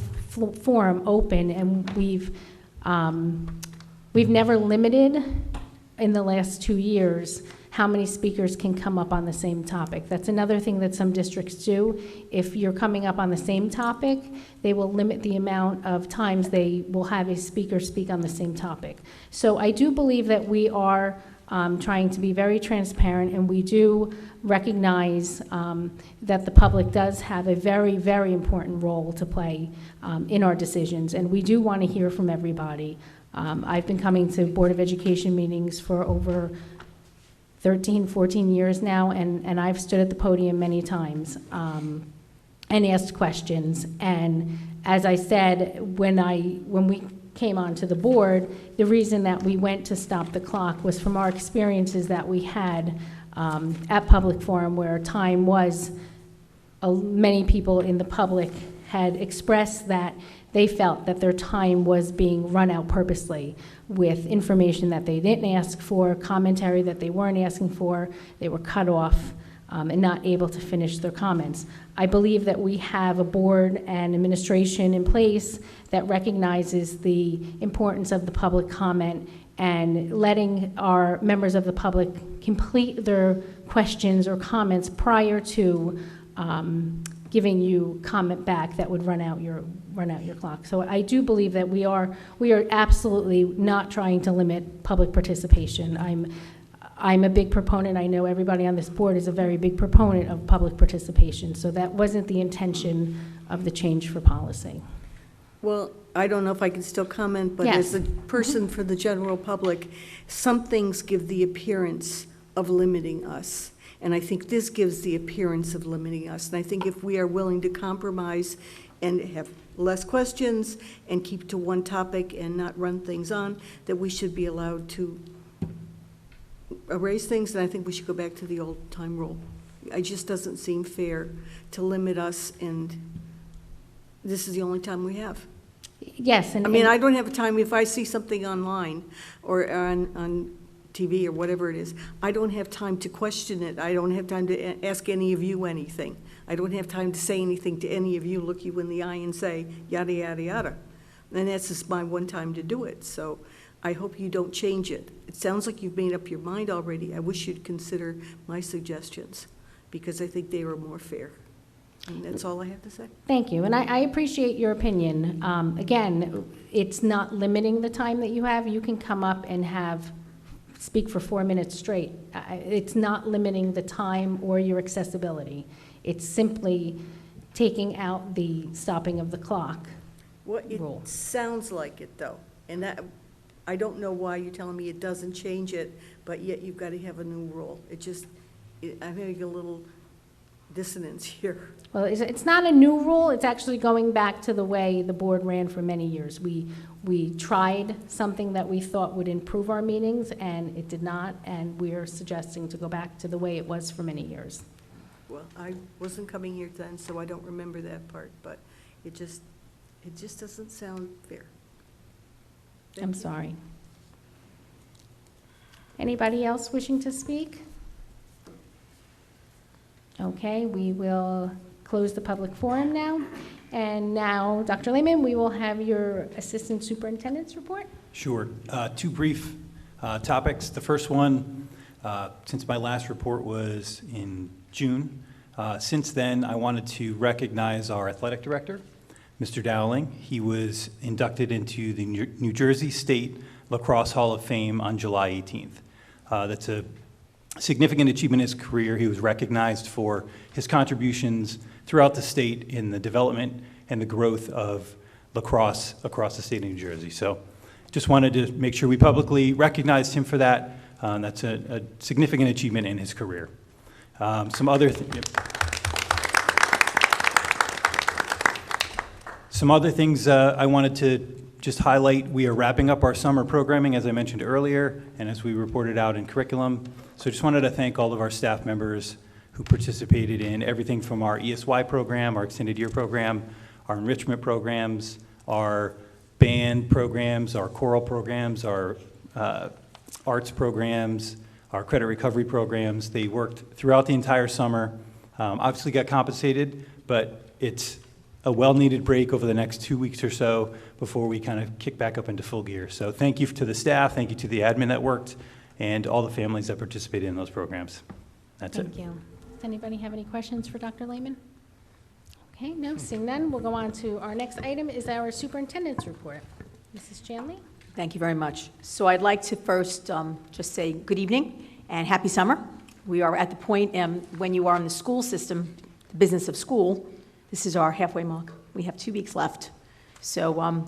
forum open, and we've never limited in the last 2 years how many speakers can come up on the same topic. That's another thing that some districts do. If you're coming up on the same topic, they will limit the amount of times they will have a speaker speak on the same topic. So I do believe that we are trying to be very transparent, and we do recognize that the public does have a very, very important role to play in our decisions, and we do want to hear from everybody. I've been coming to Board of Education meetings for over 13, 14 years now, and I've stood at the podium many times and asked questions. And as I said, when we came onto the board, the reason that we went to stop the clock was from our experiences that we had at public forum, where time was, many people in the public had expressed that they felt that their time was being run out purposely with information that they didn't ask for, commentary that they weren't asking for, they were cut off and not able to finish their comments. I believe that we have a board and administration in place that recognizes the importance of the public comment and letting our members of the public complete their questions or comments prior to giving you comment back that would run out your clock. So I do believe that we are absolutely not trying to limit public participation. I'm a big proponent. I know everybody on this board is a very big proponent of public participation. So that wasn't the intention of the change for policy. Well, I don't know if I can still comment, but Yes. as a person for the general public, some things give the appearance of limiting us. And I think this gives the appearance of limiting us. And I think if we are willing to compromise and have less questions and keep to one topic and not run things on, that we should be allowed to erase things, and I think we should go back to the old time rule. It just doesn't seem fair to limit us, and this is the only time we have. Yes. And, I mean, I don't have time, if I see something online or on TV or whatever it is, I don't have time to question it. I don't have time to ask any of you anything. I don't have time to say anything to any of you, look you in the eye and say, yada, yada, yada. And that's just my one time to do it. So I hope you don't change it. It sounds like you've made up your mind already. I wish you'd consider my suggestions, because I think they are more fair. And that's all I have to say. Thank you, and I appreciate your opinion. Again, it's not limiting the time that you have. You can come up and have speak for 4 minutes straight. It's not limiting the time or your accessibility. It's simply taking out the stopping of the clock Well, it rule. sounds like it, though, and that, I don't know why you're telling me it doesn't change it, but yet you've got to have a new rule. It just, I'm having a little dissonance here. Well, it's not a new rule, it's actually going back to the way the board ran for many years. We tried something that we thought would improve our meetings, and it did not, and we're suggesting to go back to the way it was for many years. Well, I wasn't coming here then, so I don't remember that part, but it just doesn't sound fair. I'm sorry. Anybody else wishing to speak? Okay, we will close the public forum now. And now, Dr. Lehman, we will have your Assistant Superintendent's report. Sure. Two brief topics. The first one, since my last report was in June, since then I wanted to recognize our athletic director, Mr. Dowling. He was inducted into the New Jersey State Lacrosse Hall of Fame on July 18th. That's a significant achievement in his career. He was recognized for his contributions throughout the state in the development and the growth of lacrosse across the state of New Jersey. So just wanted to make sure we publicly recognized him for that. That's a significant achievement in his career. Some other things I wanted to just highlight. We are wrapping up our summer programming, as I mentioned earlier, and as we reported out in curriculum. So I just wanted to thank all of our staff members who participated in everything from our ESY program, our extended year program, our enrichment programs, our band programs, our choral programs, our arts programs, our credit recovery programs. They worked throughout the entire summer. Obviously got compensated, but it's a well-needed break over the next 2 weeks or so before we kind of kick back up into full gear. So thank you to the staff, thank you to the admin that worked, and all the families that participated in those programs. That's it. Thank you. Does anybody have any questions for Dr. Lehman? Okay, no, seeing none, we'll go on to our next item is our superintendent's report. Mrs. Chanley? Thank you very much. So I'd like to first just say good evening and happy summer. We are at the point when you are in the school system, the business of school, this is our halfway mark. We have 2 weeks left. So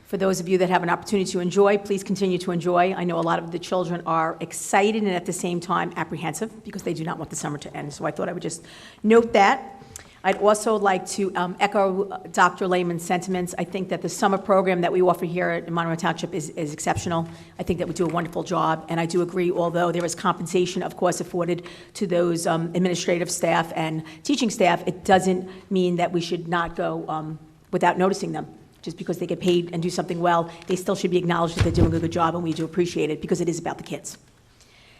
for those of you that have an opportunity to enjoy, please continue to enjoy. I know a lot of the children are excited and at the same time apprehensive because they do not want the summer to end. So I thought I would just note that. I'd also like to echo Dr. Lehman's sentiments. I think that the summer program that we offer here at Monroe Township is exceptional. I think that we do a wonderful job, and I do agree, although there is compensation, of course, afforded to those administrative staff and teaching staff, it doesn't mean that we should not go without noticing them. Just because they get paid and do something well, they still should be acknowledged that they're doing a good job, and we do appreciate it because it is about the kids.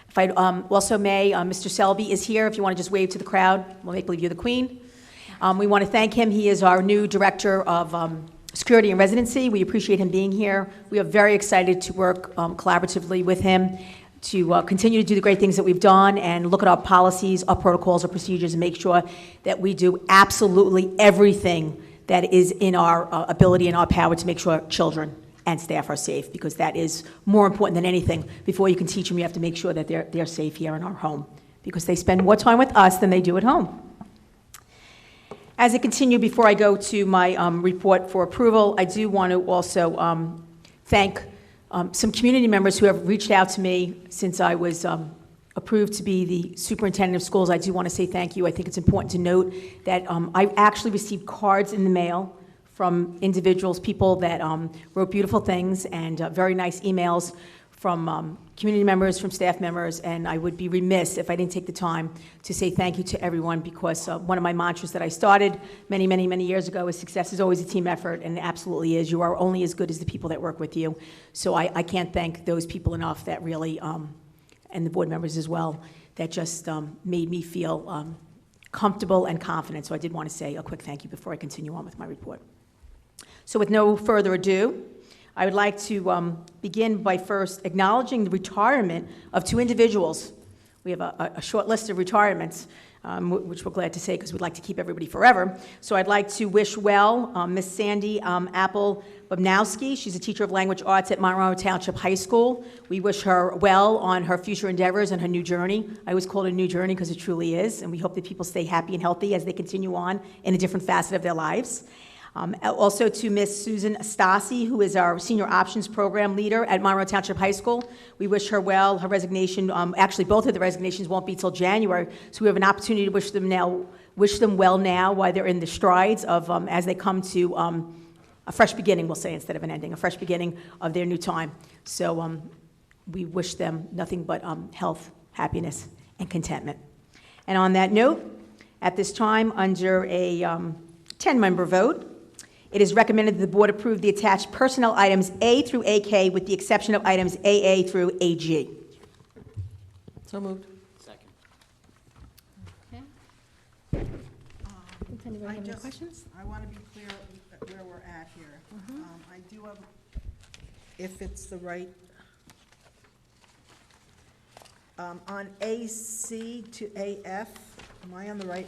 If I also may, Mr. Selby is here. If you want to just wave to the crowd, we'll make believe you're the queen. We want to thank him. He is our new Director of Security and Residency. We appreciate him being here. We are very excited to work collaboratively with him to continue to do the great things that we've done and look at our policies, our protocols, our procedures, and make sure that we do absolutely everything that is in our ability and our power to make sure children and staff are safe, because that is more important than anything. Before you can teach them, you have to make sure that they're safe here in our home, because they spend more time with us than they do at home. As I continue, before I go to my report for approval, I do want to also thank some community members who have reached out to me since I was approved to be the superintendent of schools. I do want to say thank you. I think it's important to note that I actually received cards in the mail from individuals, people that wrote beautiful things and very nice emails from community members, from staff members, and I would be remiss if I didn't take the time to say thank you to everyone, because one of my mantras that I started many, many, many years ago is success is always a team effort, and it absolutely is. You are only as good as the people that work with you. So I can't thank those people enough that really, and the board members as well, that just made me feel comfortable and confident. So I did want to say a quick thank you before I continue on with my report. So with no further ado, I would like to begin by first acknowledging the retirement of two individuals. We have a short list of retirements. which we're glad to say because we'd like to keep everybody forever. So I'd like to wish well Miss Sandy Apple Bobnowski. She's a teacher of language arts at Monroe Township High School. We wish her well on her future endeavors and her new journey. I always call it a new journey because it truly is, and we hope that people stay happy and healthy as they continue on in a different facet of their lives. Also to Miss Susan Stasi, who is our Senior Options Program Leader at Monroe Township High School. We wish her well. Her resignation, actually both of the resignations won't be till January, so we have an opportunity to wish them well now while they're in the strides of, as they come to a fresh beginning, we'll say, instead of an ending, a fresh beginning of their new time. So we wish them nothing but health, happiness, and contentment. And on that note, at this time, under a 10-member vote, it is recommended that the board approve the attached personnel items A through AK with the exception of items AA through AG. So moved. Second. Okay. Does anybody have any just- questions? I want to be clear where we're at here. I do have, if it's the right, on AC to AF, am I on the right?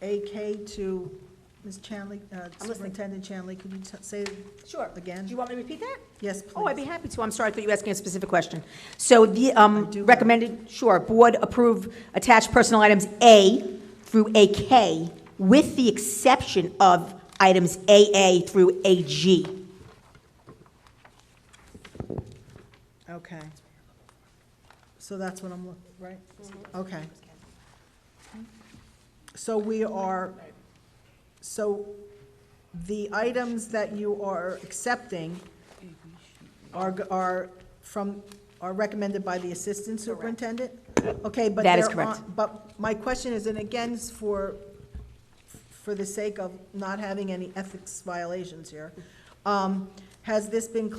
AK to Ms. Chanley, Superintendent Chanley, could you say it Sure. again? Do you want me to repeat that? Yes, please. Oh, I'd be happy to. I'm sorry, I thought you were asking a specific question. So the recommended, sure, board approve attached personnel items A through AK with the exception of items AA through AG. Okay. So that's what I'm looking, right? Okay. So so the items that you are accepting are recommended by the assistant superintendent? Okay, but That is they're correct. but my question is, and again, for the sake of not having any ethics violations here, has this been,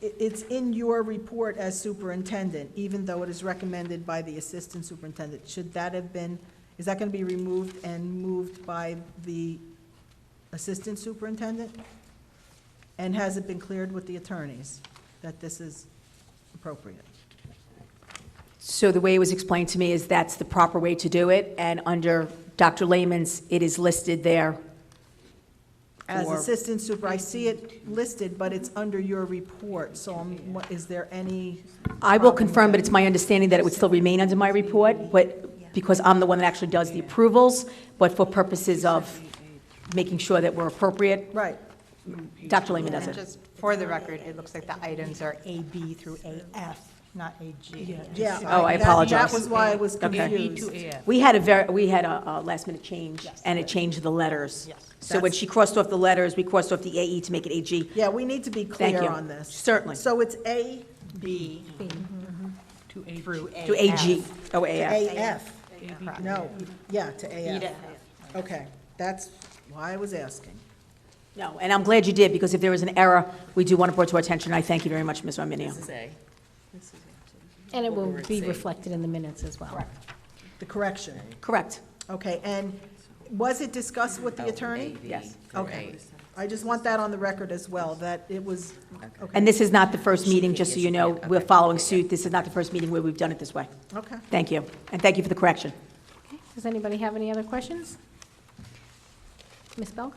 it's in your report as superintendent, even though it is recommended by the assistant superintendent. Should that have been, is that going to be removed and moved by the assistant superintendent? And has it been cleared with the attorneys that this is appropriate? So the way it was explained to me is that's the proper way to do it, and under Dr. Lehman's, it is listed there. As for- assistant super, I see it listed, but it's under your report, so is there any? I will problem with confirm, but that? it's my understanding that it would still remain under my report, but because I'm the one that actually does the approvals, but for purposes of making sure that we're appropriate, Right. Dr. Lehman does And it. just for the record, it looks like the items are AB through AF, not AG. Yeah. Oh, I apologize. That was why I was Okay. confused. We had a last-minute change, and it changed the letters. Yes. So when she crossed off the letters, we crossed off the AE to make it AG. Yeah, we need to be Thank clear you. on this. Certainly. So it's A, B To A. through AF. To AG, oh, AF. AF. No, yeah, to B to AF. Okay, that's why I was asking. No, and I'm glad you did, because if there was an error, we do want to bring it to our attention. I thank you very much, Ms. Arminio. And it will be reflected in the minutes as well. The correction. Correct. Okay, and was it discussed with the attorney? Yes. Okay. I just want that on the record as well, that it was, okay. And this is not the first meeting, just so you know, we're following suit. This is not the first meeting where we've done it this way. Okay. Thank you, and thank you for the correction. Does anybody have any other questions? Ms. Belk?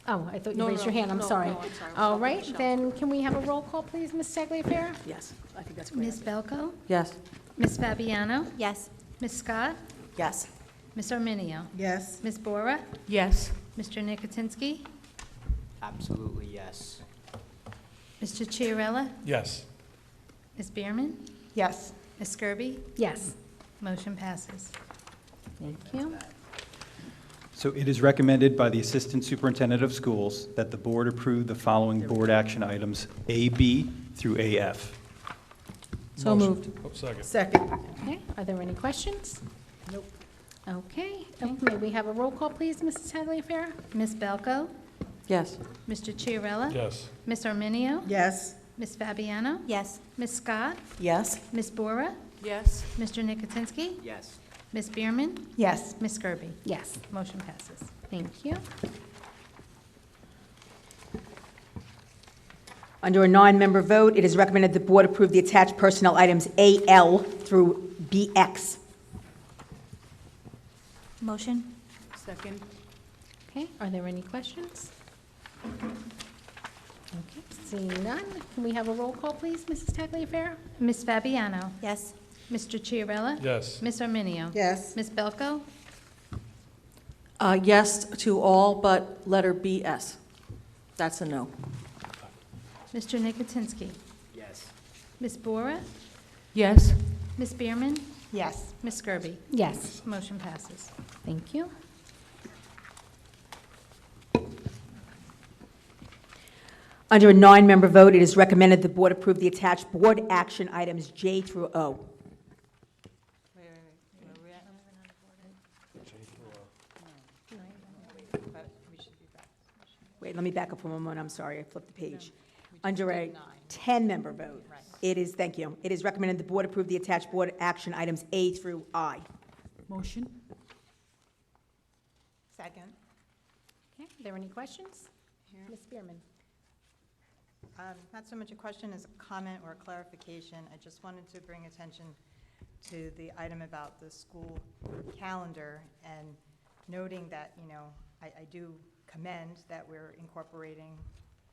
Oh, I thought you raised your hand, I'm sorry. All right, then can we have a roll call, please, Ms. Tagliaferra? Yes, I think that's great. Ms. Belko? Yes. Ms. Fabiano? Yes. Ms. Scott? Yes. Ms. Arminio? Yes. Ms. Bora? Yes. Mr. Nicotinsky? Absolutely, yes. Mr. Chiarella? Yes. Ms. Bierman? Yes. Ms. Skirby? Yes. Motion passes. Thank you. So it is recommended by the Assistant Superintendent of Schools that the board approve the following board action items, AB through AF. So moved. Oh, second. Second. Okay, are there any questions? Nope. Okay, may we have a roll call, please, Mrs. Tagliaferra? Ms. Belko? Yes. Mr. Chiarella? Yes. Ms. Arminio? Yes. Ms. Fabiano? Yes. Ms. Scott? Yes. Ms. Bora? Yes. Mr. Nicotinsky? Yes. Ms. Bierman? Yes. Ms. Skirby? Yes. Motion passes. Thank you. Under a non-member vote, it is recommended the board approve the attached personnel items AL through BX. Motion? Second. Okay, are there any questions? Okay, seeing none, can we have a roll call, please, Mrs. Tagliaferra? Ms. Fabiano? Yes. Mr. Chiarella? Yes. Ms. Arminio? Yes. Ms. Belko? Yes to all, but letter BS. That's a no. Mr. Nicotinsky? Yes. Ms. Bora? Yes. Ms. Bierman? Yes. Ms. Skirby? Yes. Motion passes. Thank you. Under a 9-member vote, it is recommended the board approve the attached board action items J through O. Wait, let me back up for a moment. I'm sorry, I flipped the page. Under a 10-member vote, it is, thank you, it is recommended the board approve the attached board action items A through I. Motion. Second. Okay, are there any questions? Ms. Bierman? Not so much a question as a comment or a clarification. I just wanted to bring attention to the item about the school calendar and noting that, I do commend that we're incorporating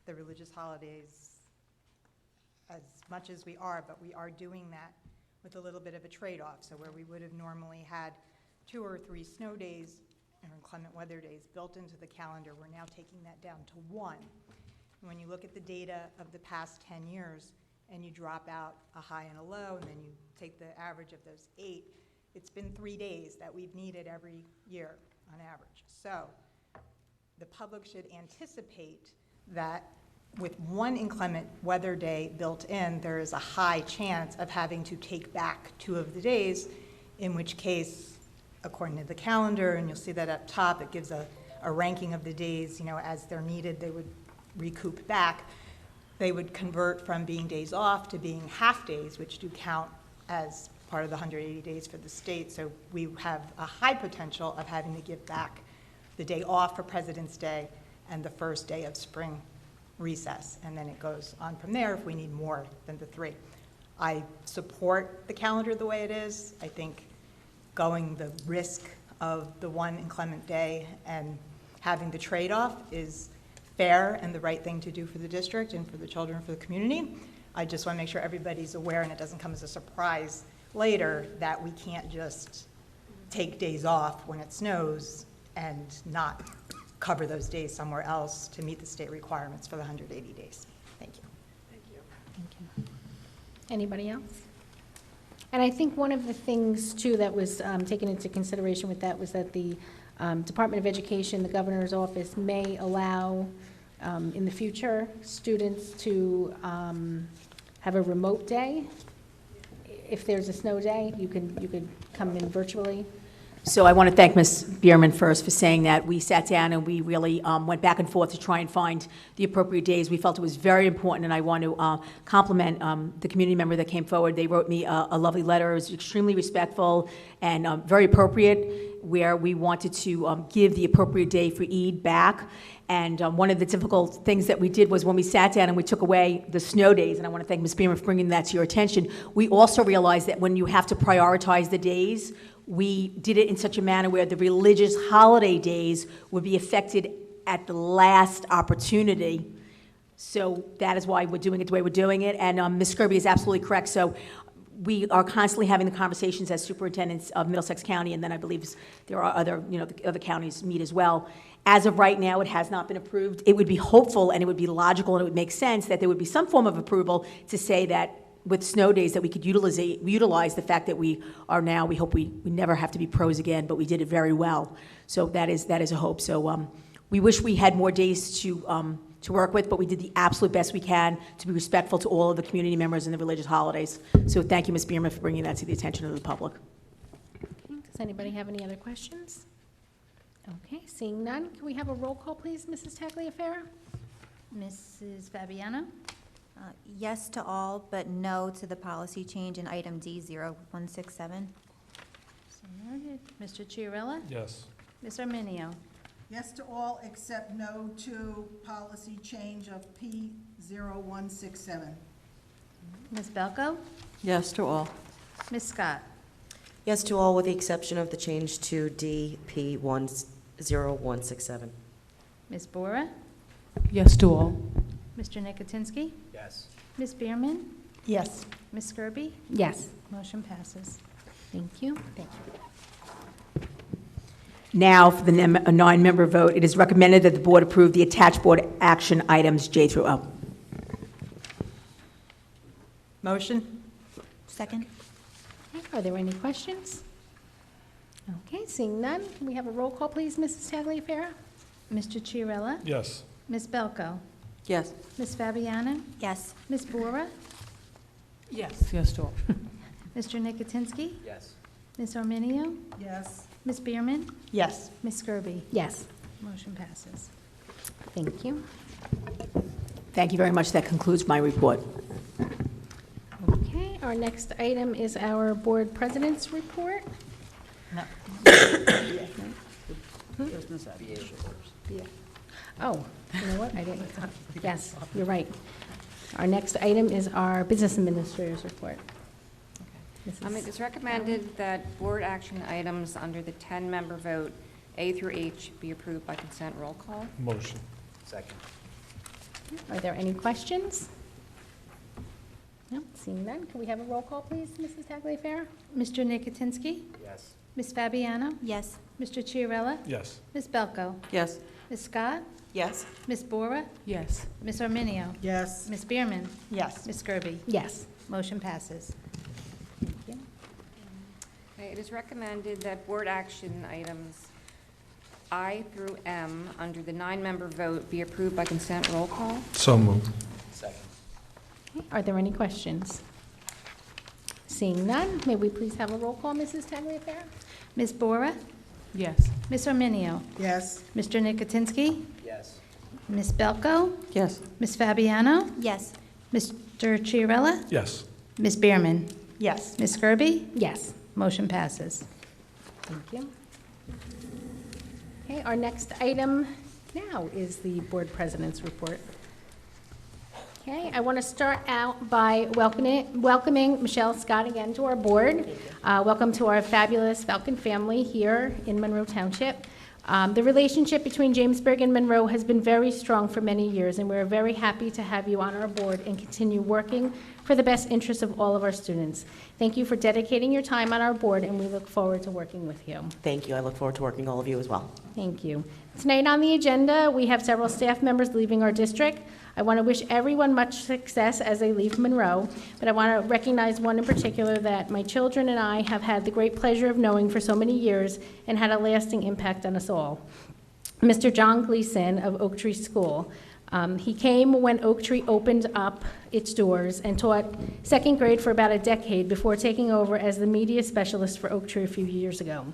the religious holidays as much as we are, but we are doing that with a little bit of a trade-off. So where we would have normally had 2 or 3 snow days and inclement weather days built into the calendar, we're now taking that down to 1. And when you look at the data of the past 10 years and you drop out a high and a low, and then you take the average of those 8, it's been 3 days that we've needed every year on average. So the public should anticipate that with 1 inclement weather day built in, there is a high chance of having to take back 2 of the days, in which case, according to the calendar, and you'll see that up top, it gives a ranking of the days, as they're needed, they would recoup back. They would convert from being days off to being half days, which do count as part of the 180 days for the state. So we have a high potential of having to give back the day off for President's Day and the first day of spring recess. And then it goes on from there if we need more than the 3. I support the calendar the way it is. I think going the risk of the 1 inclement day and having the trade-off is fair and the right thing to do for the district and for the children and for the community. I just want to make sure everybody's aware and it doesn't come as a surprise later that we can't just take days off when it snows and not cover those days somewhere else to meet the state requirements for the 180 days. Thank you. Thank you. Anybody else? And I think one of the things, too, that was taken into consideration with that was that the Department of Education, the governor's office, may allow in the future students to have a remote day. If there's a snow day, you could come in virtually. So I want to thank Ms. Bierman first for saying that. We sat down and we really went back and forth to try and find the appropriate days. We felt it was very important, and I want to compliment the community member that came forward. They wrote me a lovely letter. It was extremely respectful and very appropriate, where we wanted to give the appropriate day for Eid back. And one of the difficult things that we did was when we sat down and we took away the snow days, and I want to thank Ms. Bierman for bringing that to your attention, we also realized that when you have to prioritize the days, we did it in such a manner where the religious holiday days would be affected at the last opportunity. So that is why we're doing it the way we're doing it. And Ms. Skirby is absolutely correct. So we are constantly having the conversations as superintendents of Middlesex County, and then I believe there are other, the other counties meet as well. As of right now, it has not been approved. It would be hopeful and it would be logical and it would make sense that there would be some form of approval to say that with snow days that we could utilize the fact that we are now, we hope we never have to be pros again, but we did it very well. So that is a hope. So we wish we had more days to work with, but we did the absolute best we can to be respectful to all of the community members and the religious holidays. So thank you, Ms. Bierman, for bringing that to the attention of the public. Okay. Does anybody have any other questions? Okay, seeing none, can we have a roll call, please, Mrs. Tagliaferra? Mrs. Fabiano? Yes to all, but no to the policy change in item D0167. So noted. Mr. Chiarella? Yes. Ms. Arminio? Yes to all, except no to policy change of P0167. Ms. Belko? Yes to all. Ms. Scott? Yes to all with the exception of the change to DP 10167. Ms. Bora? Yes to all. Mr. Nicotinsky? Yes. Ms. Bierman? Yes. Ms. Skirby? Yes. Motion passes. Thank you. Now, for the a nine-member vote, it is recommended that the board approve the attached board action items J through O. Motion? Second? Okay, are there any questions? Okay, seeing none, can we have a roll call, please, Mrs. Tagliaferra? Mr. Chiarella? Yes. Ms. Belko? Yes. Ms. Fabiano? Yes. Ms. Bora? Yes. Yes to all. Mr. Nicotinsky? Yes. Ms. Arminio? Yes. Ms. Bierman? Yes. Ms. Skirby? Yes. Motion passes. Thank you. Thank you very much. That concludes my report. Okay, our next item is our board president's report. No. Oh, you know what, I didn't, yes, you're right. Our next item is our business administrator's report. It is recommended that board action items under the 10-member vote, A through H, be approved by consent roll call. Motion. Second. Are there any questions? No, seeing none, can we have a roll call, please, Mrs. Tagliaferra? Mr. Nicotinsky? Yes. Ms. Fabiano? Yes. Mr. Chiarella? Yes. Ms. Belko? Yes. Ms. Scott? Yes. Ms. Bora? Yes. Ms. Arminio? Yes. Ms. Bierman? Yes. Ms. Skirby? Yes. Motion passes. Okay, it is recommended that board action items I through M under the 9-member vote be approved by consent roll call. So moved. Second. Okay, are there any questions? Seeing none, may we please have a roll call, Mrs. Tagliaferra? Ms. Bora? Yes. Ms. Arminio? Yes. Mr. Nicotinsky? Yes. Ms. Belko? Yes. Ms. Fabiano? Yes. Mr. Chiarella? Yes. Ms. Bierman? Yes. Ms. Skirby? Yes. Motion passes. Thank you. Okay, our next item now is the board president's report. Okay, I want to start out by welcoming Michelle Scott again to our board. Welcome to our fabulous Falcon family here in Monroe Township. The relationship between Jamesburg and Monroe has been very strong for many years, and we're very happy to have you on our board and continue working for the best interests of all of our students. Thank you for dedicating your time on our board, and we look forward to working with you. Thank you. I look forward to working with all of you as well. Thank you. Tonight on the agenda, we have several staff members leaving our district. I want to wish everyone much success as they leave Monroe, but I want to recognize one in particular that my children and I have had the great pleasure of knowing for so many years and had a lasting impact on us all. Mr. John Gleason of Oak Tree School. He came when Oak Tree opened up its doors and taught second grade for about a decade before taking over as the media specialist for Oak Tree a few years ago.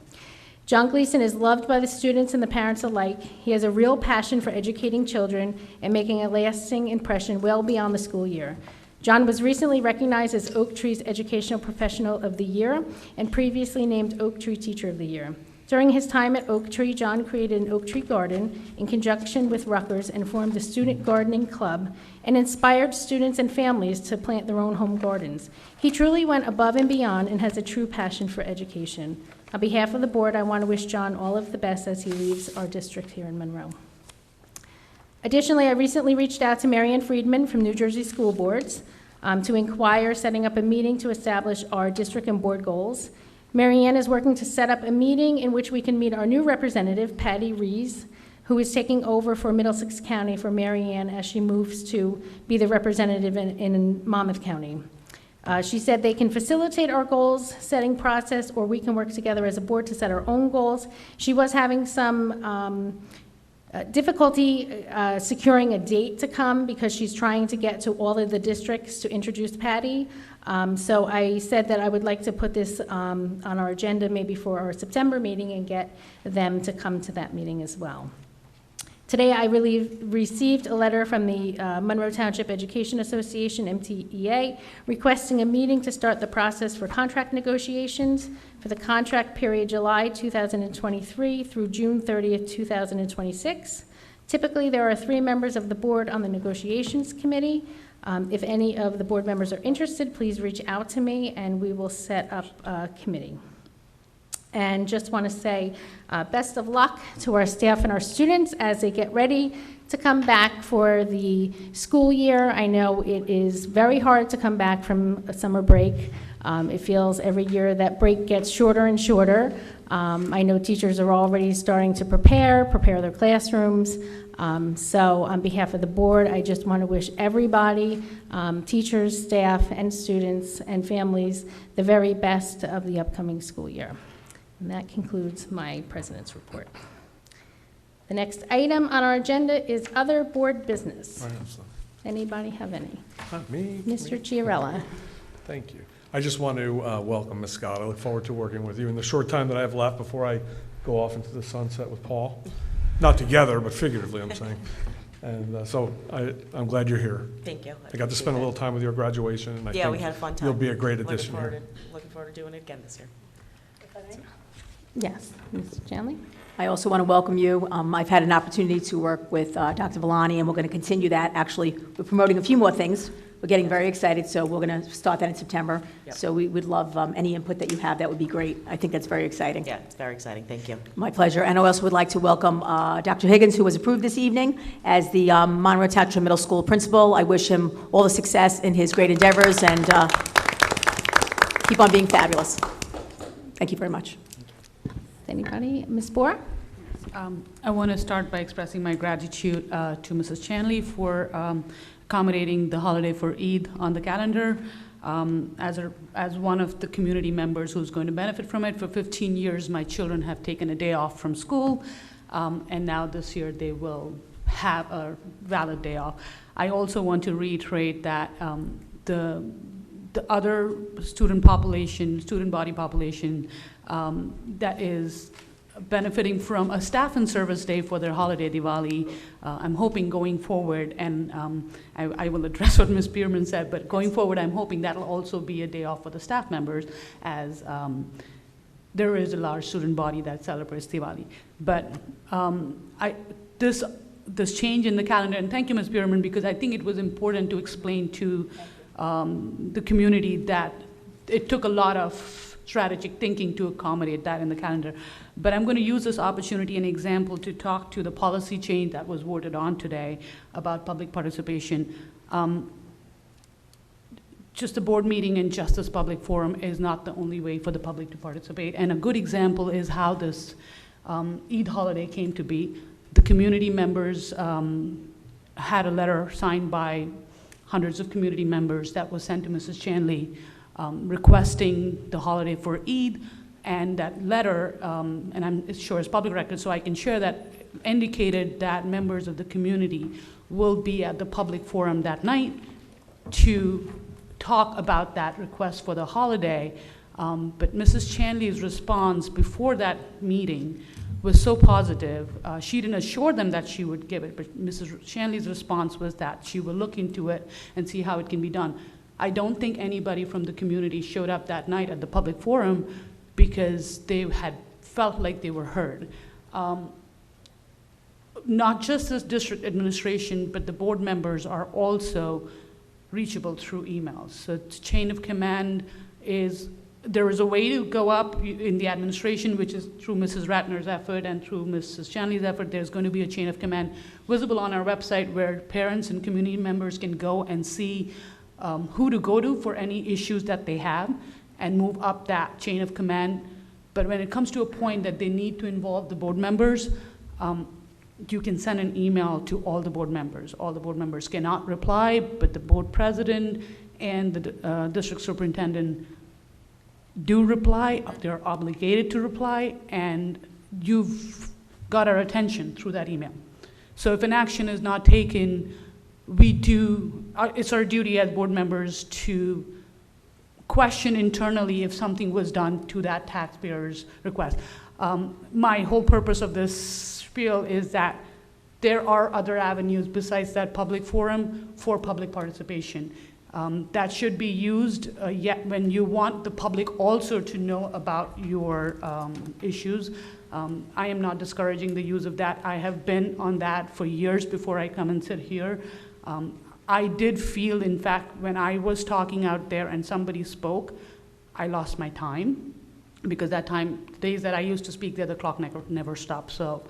John Gleason is loved by the students and the parents alike. He has a real passion for educating children and making a lasting impression well beyond the school year. John was recently recognized as Oak Tree's Educational Professional of the Year and previously named Oak Tree Teacher of the Year. During his time at Oak Tree, John created an Oak Tree Garden in conjunction with Rutgers and formed a student gardening club and inspired students and families to plant their own home gardens. He truly went above and beyond and has a true passion for education. On behalf of the board, I want to wish John all of the best as he leaves our district here in Monroe. Additionally, I recently reached out to Marianne Friedman from New Jersey School Boards to inquire setting up a meeting to establish our district and board goals. Marianne is working to set up a meeting in which we can meet our new representative, Patty Rees, who is taking over for Middlesex County for Marianne as she moves to be the representative in Monmouth County. She said they can facilitate our goals setting process, or we can work together as a board to set our own goals. She was having some difficulty securing a date to come because she's trying to get to all of the districts to introduce Patty. So I said that I would like to put this on our agenda maybe for our September meeting and get them to come to that meeting as well. Today, I received a letter from the Monroe Township Education Association, MTEA, requesting a meeting to start the process for contract negotiations for the contract period July 2023 through June 30th, 2026. Typically, there are 3 members of the board on the negotiations committee. If any of the board members are interested, please reach out to me, and we will set up a committee. And just want to say best of luck to our staff and our students as they get ready to come back for the school year. I know it is very hard to come back from a summer break. It feels every year that break gets shorter and shorter. I know teachers are already starting to prepare their classrooms. So on behalf of the board, I just want to wish everybody, teachers, staff, and students and families, the very best of the upcoming school year. And that concludes my president's report. The next item on our agenda is other board business. Anybody have any? Not me. Mr. Chiarella. Thank you. I just want to welcome Ms. Scott. I look forward to working with you in the short time that I have left before I go off into the sunset with Paul. Not together, but figuratively, I'm saying. And so I'm glad you're here. Thank you. I got to spend a little time with your graduation, and I think we had a fun time. you'll be a great addition here. Looking forward to doing it again this year. Yes, Ms. Janley. I also want to welcome you. I've had an opportunity to work with Dr. Villani, and we're going to continue that. Actually, we're promoting a few more things. We're getting very excited, so we're going to start that in September. Yep. So we would love any input that you have. That would be great. I think that's very exciting. Yeah, it's very exciting. Thank you. My pleasure. And I also would like to welcome Dr. Higgins, who was approved this evening as the Monroe Township Middle School principal. I wish him all the success in his great endeavors, and keep on being fabulous. Thank you very much. Anybody? Ms. Bora? I want to start by expressing my gratitude to Mrs. Chanley for accommodating the holiday for Eid on the calendar. As one of the community members who's going to benefit from it, for 15 years my children have taken a day off from school, and now this year they will have a valid day off. I also want to reiterate that the other student body population that is benefiting from a staff and service day for their holiday Diwali. I'm hoping going forward, and I will address what Ms. Bierman said, but going forward I'm hoping that'll also be a day off for the staff members, as there is a large student body that celebrates Diwali. But this change in the calendar, and thank you, Ms. Bierman, because I think it was important to explain to the community that it took a lot of strategic thinking to accommodate that in the calendar. But I'm going to use this opportunity and example to talk to the policy change that was voted on today about public participation. Just a board meeting and just this public forum is not the only way for the public to participate. And a good example is how this Eid holiday came to be. The community members had a letter signed by hundreds of community members that was sent to Mrs. Chanley requesting the holiday for Eid, and that letter, and I'm sure it's public record, so I can share that, indicated that members of the community will be at the public forum that night to talk about that request for the holiday. But Mrs. Chanley's response before that meeting was so positive. She didn't assure them that she would give it, but Mrs. Chanley's response was that she will look into it and see how it can be done. I don't think anybody from the community showed up that night at the public forum because they had felt like they were heard. Not just as district administration, but the board members are also reachable through emails. So the chain of command is, there is a way to go up in the administration, which is through Mrs. Ratner's effort and through Mrs. Chanley's effort. There's going to be a chain of command visible on our website where parents and community members can go and see who to go to for any issues that they have and move up that chain of command. But when it comes to a point that they need to involve the board members, you can send an email to all the board members. All the board members cannot reply, but the board president and the district superintendent do reply. They're obligated to reply, and you've got our attention through that email. So if an action is not taken, it's our duty as board members to question internally if something was done to that taxpayer's request. My whole purpose of this spiel is that there are other avenues besides that public forum for public participation. That should be used yet when you want the public also to know about your issues. I am not discouraging the use of that. I have been on that for years before I come and sit here. I did feel, in fact, when I was talking out there and somebody spoke, I lost my time. because that time, days that I used to speak there, the clock never stopped, so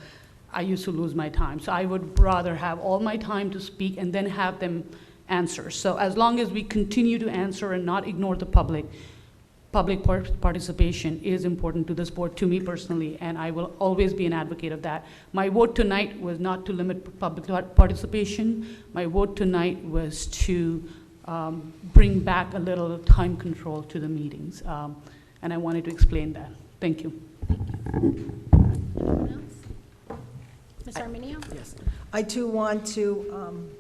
I used to lose my time. So I would rather have all my time to speak and then have them answer. So as long as we continue to answer and not ignore the public participation is important to this board, to me personally, and I will always be an advocate of that. My vote tonight was not to limit public participation. My vote tonight was to bring back a little time control to the meetings, and I wanted to explain that. Thank you. Anyone else? Ms. Arminio? Yes. I too want to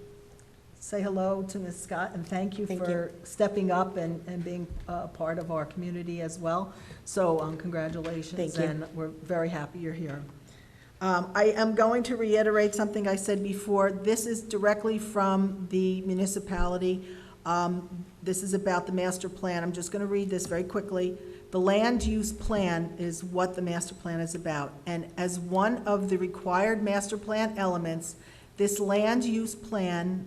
say hello to Ms. Scott and thank you for stepping up and being a part of our community as well. So congratulations. Thank you. And we're very happy you're here. I am going to reiterate something I said before. This is directly from the municipality. This is about the master plan. I'm just going to read this very quickly. The land use plan is what the master plan is about. And as one of the required master plan elements, this land use plan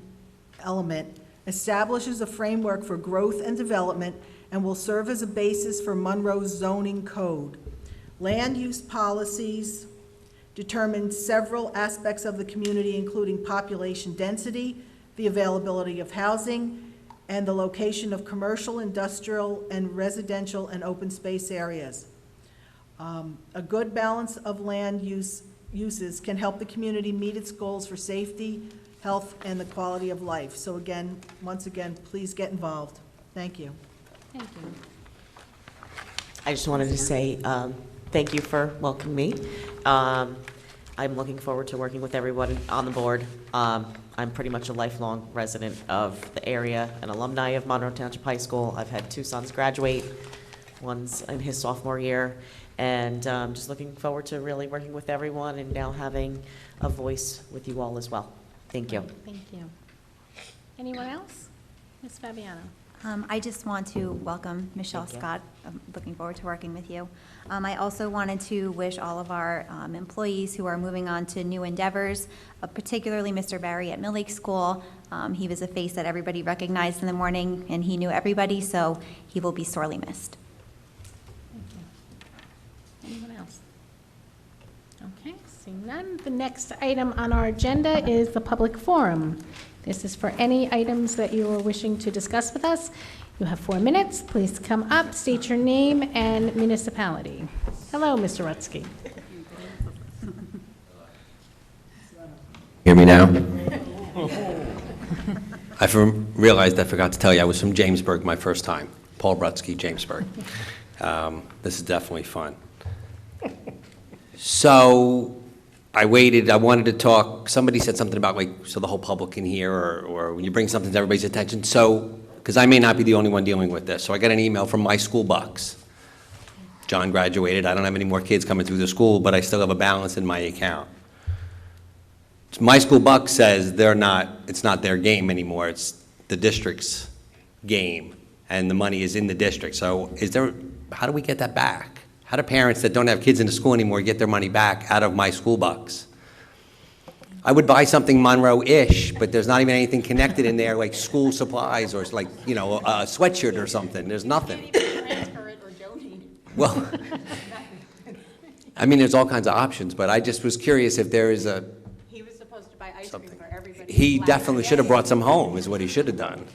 element establishes a framework for growth and development and will serve as a basis for Monroe's zoning code. Land use policies determine several aspects of the community, including population density, the availability of housing, and the location of commercial, industrial, and residential and open space areas. A good balance of land uses can help the community meet its goals for safety, health, and the quality of life. So again, once again, please get involved. Thank you. Thank you. I just wanted to say thank you for welcoming me. I'm looking forward to working with everyone on the board. I'm pretty much a lifelong resident of the area, an alumni of Monroe Township High School. I've had 2 sons graduate, one's in his sophomore year, and just looking forward to really working with everyone and now having a voice with you all as well. Thank you. Thank you. Anyone else? Ms. Fabiano? I just want to welcome Michelle Scott. I'm looking forward to working with you. I also wanted to wish all of our employees who are moving on to new endeavors, particularly Mr. Barry at Mill Lake School. He was a face that everybody recognized in the morning, and he knew everybody, so he will be sorely missed. Thank you. Anyone else? Okay, seeing none. The next item on our agenda is the public forum. This is for any items that you are wishing to discuss with us. You have 4 minutes. Please come up, state your name and municipality. Hello, Mr. Rutsky. Hear me now? I realized I forgot to tell you I was from Jamesburg my first time. Paul Brutsky, Jamesburg. This is definitely fun. So I waited, I wanted to talk, somebody said something about so the whole public can hear, or when you bring something to everybody's attention. So, because I may not be the only one dealing with this. So I got an email from my school bucks. John graduated, I don't have any more kids coming through the school, but I still have a balance in my account. So my school buck says it's not their game anymore, it's the district's game, and the money is in the district. So how do we get that back? How do parents that don't have kids in the school anymore get their money back out of my school bucks? I would buy something Monroe-ish, but there's not even anything connected in there, like school supplies or a sweatshirt or something. There's nothing. Well, I mean, there's all kinds of options, but I just was curious if there is a... He was supposed to buy ice cream for everybody. He definitely should have brought some home, is what he should have done.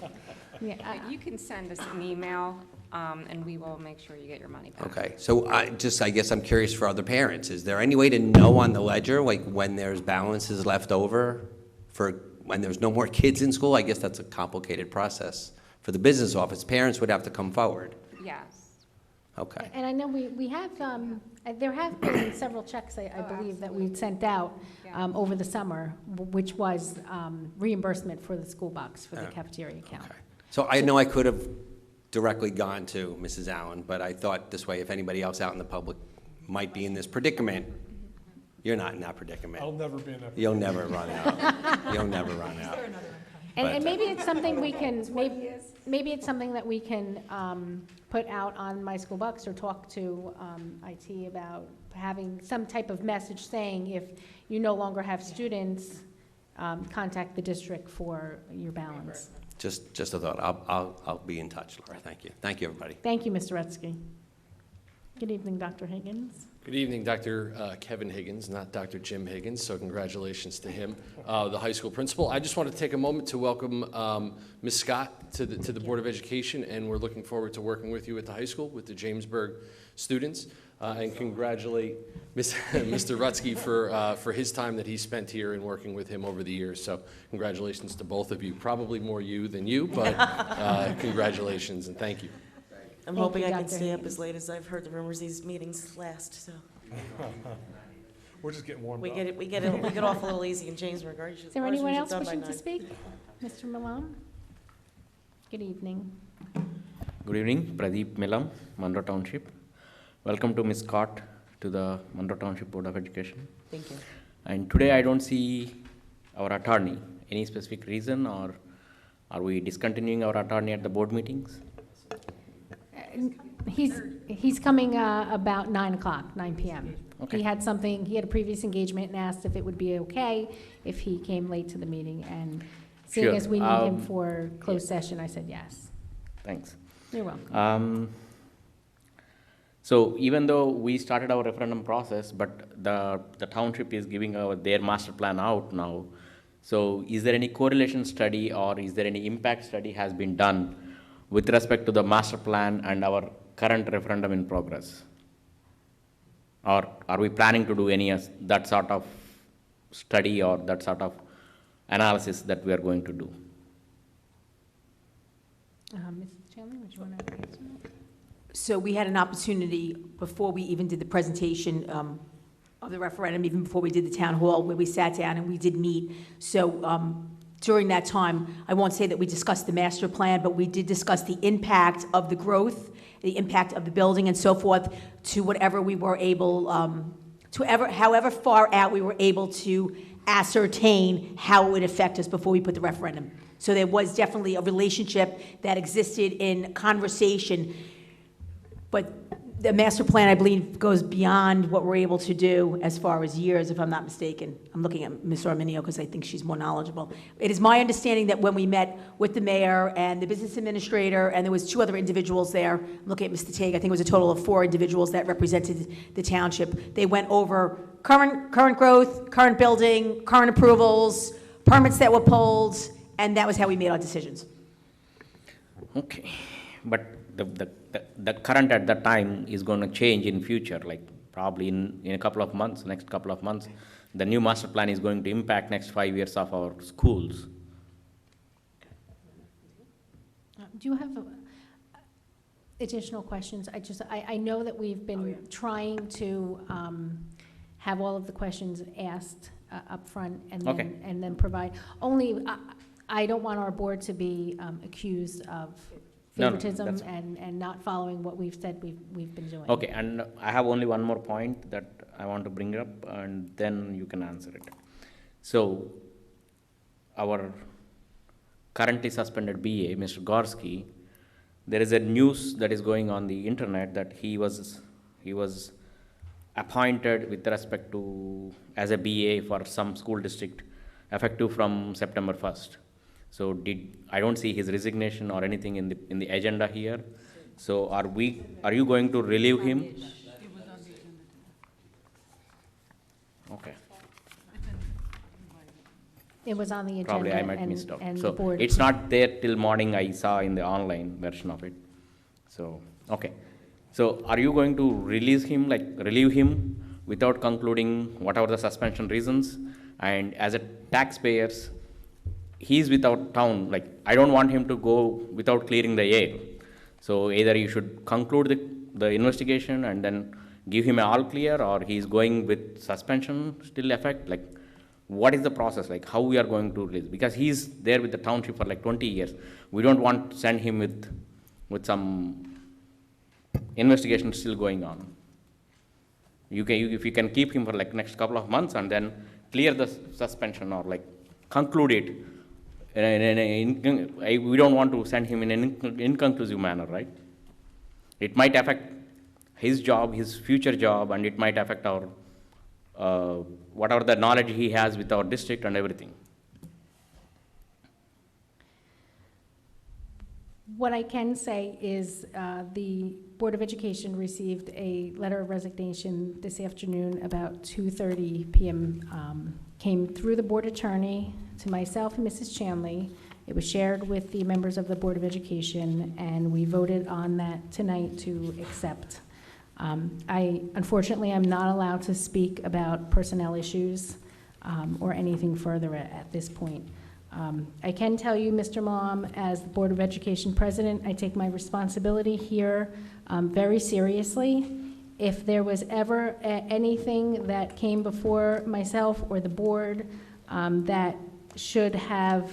Yeah, you can send us an email, and we will make sure you get your money back. Okay, so I guess I'm curious for other parents. Is there any way to know on the ledger, like when there's balances left over for when there's no more kids in school? I guess that's a complicated process. For the business office, parents would have to come forward. Yes. Okay. And I know we have, there have been several checks, I believe, that we've sent out over the summer, which was reimbursement for the school box for the cafeteria account. Okay. So I know I could have directly gone to Mrs. Allen, but I thought this way, if anybody else out in the public might be in this predicament, you're not in that predicament. I'll never be in that predicament. You'll never run out. You'll never run out. And maybe it's something we can, maybe it's something that we can put out on My School Bucks or talk to IT about having some type of message saying if you no longer have students, contact the district for your balance. Just a thought. I'll be in touch, Laura. Thank you. Thank you, everybody. Thank you, Mr. Rutsky. Good evening, Dr. Higgins. Good evening, Dr. Kevin Higgins, not Dr. Jim Higgins, so congratulations to him, the high school principal. I just wanted to take a moment to welcome Ms. Scott to the Board of Education, and we're looking forward to working with you at the high school with the Jamesburg students, and congratulate Mr. Rutsky for his time that he spent here and working with him over the years. So congratulations to both of you. Probably more you than you, but congratulations and thank you. I'm hoping I can stay up as late as I've heard the rumors these meetings last, so. We're just getting warmed We up. get off a little easy in Jamesburg. Is there anyone else wishing to speak? Mr. Malone? Good evening. Good evening, Pradeep Milam, Monroe Township. Welcome to Ms. Scott to the Monroe Township Board of Education. Thank you. And today I don't see our attorney. Any specific reason, or are we discontinuing our attorney at the board meetings? He's coming about 9 o'clock, 9 p.m. Okay. He had a previous engagement and asked if it would be okay if he came late to the meeting, and seeing Sure. as we need him for closed session, I said yes. Thanks. You're welcome. So even though we started our referendum process, but the township is giving their master plan out now. So is there any correlation study or is there any impact study has been done with respect to the master plan and our current referendum in progress? Or are we planning to do any that sort of study or that sort of analysis that we are going to do? Mrs. Chandler, would you want to answer that? So we had an opportunity before we even did the presentation of the referendum, even before we did the town hall, where we sat down and we did meet. So during that time, I won't say that we discussed the master plan, but we did discuss the impact of the growth, the impact of the building and so forth, to whatever we were able, however far out we were able to ascertain how it would affect us before we put the referendum. So there was definitely a relationship that existed in conversation, but the master plan, I believe, goes beyond what we're able to do as far as years, if I'm not mistaken. I'm looking at Ms. Arminio because I think she's more knowledgeable. It is my understanding that when we met with the mayor and the business administrator, and there was 2 other individuals there, I'm looking at Mr. Tague, I think it was a total of 4 individuals that represented the township. They went over current growth, current building, current approvals, permits that were pulled, and that was how we made our decisions. Okay, but the current at that time is going to change in future, like probably in a couple of months, next couple of months. The new master plan is going to impact next 5 years of our schools. Do you have additional questions? I know that we've been trying to have all of the questions asked up front and then provide. Only, I don't want our board to be accused of favoritism and not following what we've said we've been doing. Okay, and I have only one more point that I want to bring up, and then you can answer it. So, our currently suspended BA, Mr. Gorski, there is a news that is going on the internet that he was appointed with respect to as a BA for some school district effective from September 1st. So I don't see his resignation or anything in the agenda here. So are you going to relieve him? Okay. It was on the agenda. Probably I might missed out. And So the board. it's not there till morning. I saw in the online version of it. So okay. So are you going to relieve him without concluding whatever the suspension reasons? And as a taxpayers, he's without town, like I don't want him to go without clearing the air. So either you should conclude the investigation and then give him an all clear, or he's going with suspension still effect. Like what is the process, like how we are going to release? Because he's there with the township for like 20 years. We don't want to send him with some investigation still going on. If you can keep him for like next couple of months and then clear the suspension or like conclude it. We don't want to send him in an inconclusive manner, right? It might affect his job, his future job, and it might affect our whatever the knowledge he has with our district and everything. What I can say is the Board of Education received a letter of resignation this afternoon about 2:30 p.m. Came through the board attorney to myself and Mrs. Chanley. It was shared with the members of the Board of Education, and we voted on that tonight to accept. Unfortunately, I'm not allowed to speak about personnel issues or anything further at this point. I can tell you, Mr. Malam, as the Board of Education President, I take my responsibility here very seriously. If there was ever anything that came before myself or the board that should have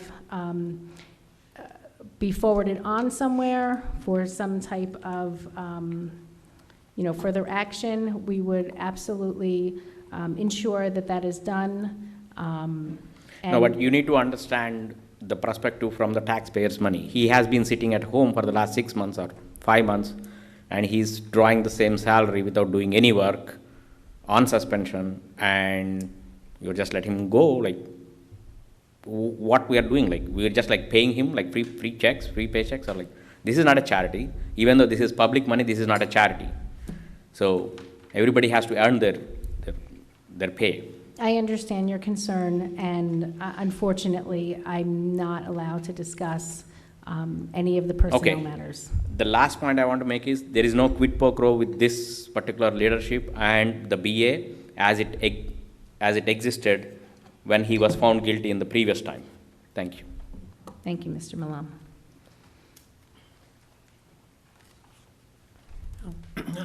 be forwarded on somewhere for some type of further action, we would absolutely ensure that that is done. No, but you need to understand the perspective from the taxpayers' money. He has been sitting at home for the last 6 months or 5 months, and he's drawing the same salary without doing any work on suspension, and you just let him go. Like, what we are doing, like, we're just like paying him like free checks, free paychecks, or like, this is not a charity. Even though this is public money, this is not a charity. So everybody has to earn their pay. I understand your concern, and unfortunately, I'm not allowed to discuss any of the personnel matters. The last point I want to make is there is no quid pro quo with this particular leadership and the BA as it existed when he was found guilty in the previous time. Thank you. Thank you, Mr. Malam.